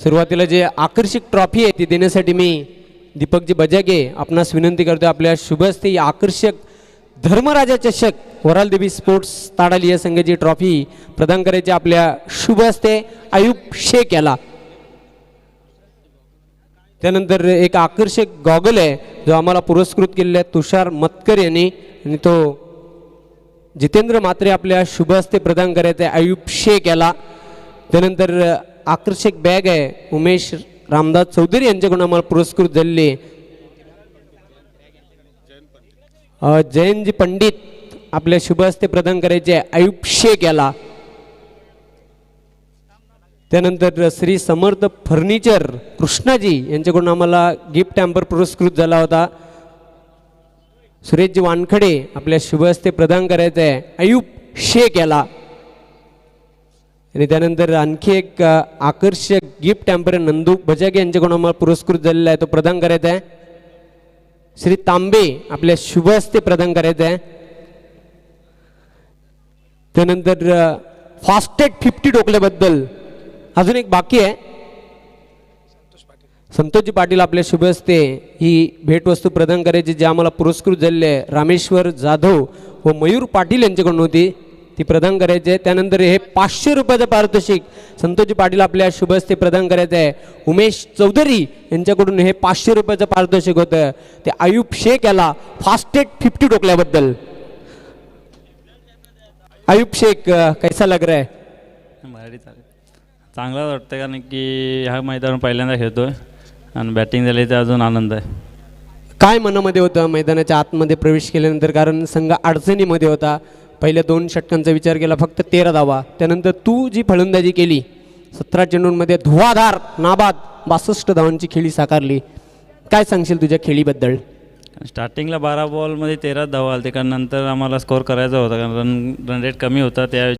सुरुवातीला जे आकर्षक ट्रॉफी आहे ती देण्यासाठी मी दीपकजी बजागे आपणास विनंती करतो आपल्या शुभ हस्ते आकर्षक धर्मराजा चषक वराल देवी स्पोर्ट्स ताडाली या संघाची ट्रॉफी प्रदान करायची आपल्या शुभ हस्ते आयुब शेख याला. त्यानंतर एक आकर्षक गॉगल आहे जो आम्हाला पुरस्कृत केलेला आहे तुषार मतकर यांनी आणि तो जितेंद्र मात्रे आपल्या शुभ हस्ते प्रदान करायचा आहे आयुब शेख याला. त्यानंतर आकर्षक बॅग आहे उमेश रामदास चौधरी यांच्याकडून आम्हाला पुरस्कृत झालेले जयंतजी पंडित आपल्या शुभ हस्ते प्रदान करायचे आहे आयुब शेख याला. त्यानंतर श्री समर्थ फर्निचर कृष्णाजी यांच्याकडून आम्हाला गिफ्ट हॅम्पर पुरस्कृत झाला होता. सुरेशजी वानखडे आपल्या शुभ हस्ते प्रदान करायचं आहे आयुब शेख याला. आणि त्यानंतर आणखी एक आकर्षक गिफ्ट हॅम्पर नंदू बजागे यांच्याकडून आम्हाला पुरस्कृत झालेला आहे तो प्रदान करायचा आहे श्री तांबे आपल्या शुभ हस्ते प्रदान करायचं आहे. त्यानंतर फास्टेट 50 टोकल्याबद्दल अजून एक बाकी आहे संतोषजी पाटील आपल्या शुभ हस्ते ही भेटवस्तू प्रदान करायची जे आम्हाला पुरस्कृत झालेले आहे रामेश्वर जाधव व मयूर पाटील यांच्याकडून होती ती प्रदान करायची आहे. त्यानंतर हे 500 रुपयाचं पारितोषिक संतोषजी पाटील आपल्या शुभ हस्ते प्रदान करायचं आहे उमेश चौधरी यांच्याकडून हे 500 रुपयाचं पारितोषिक होतं ते आयुब शेख याला फास्टेट 50 टोकल्याबद्दल. आयुब शेख कैसा लग रहा है? मराठी चालेल. चांगलं वाटतं कारण की ह्या मैदानावर पहिल्यांदा खेळतो आहे आणि बॅटिंग झाली तर अजून आनंद आहे. काय मनामध्ये होतं मैदानाच्या आतमध्ये प्रवेश केल्यानंतर कारण संघ अडचणीमध्ये होता पहिल्या 2 षटकांचा विचार केला फक्त 13 धावा त्यानंतर तू जी फलंदाजी केली 17 चेंडूंमध्ये धुवाधार नाबाद 62 धावांची खेळी साकारली काय सांगशील तुझ्या खेळीबद्दल? स्टार्टिंगला 12 बॉलमध्ये 13 धावा आले कारण नंतर आम्हाला स्कोअर करायचा होता कारण रन रेट कमी होता त्या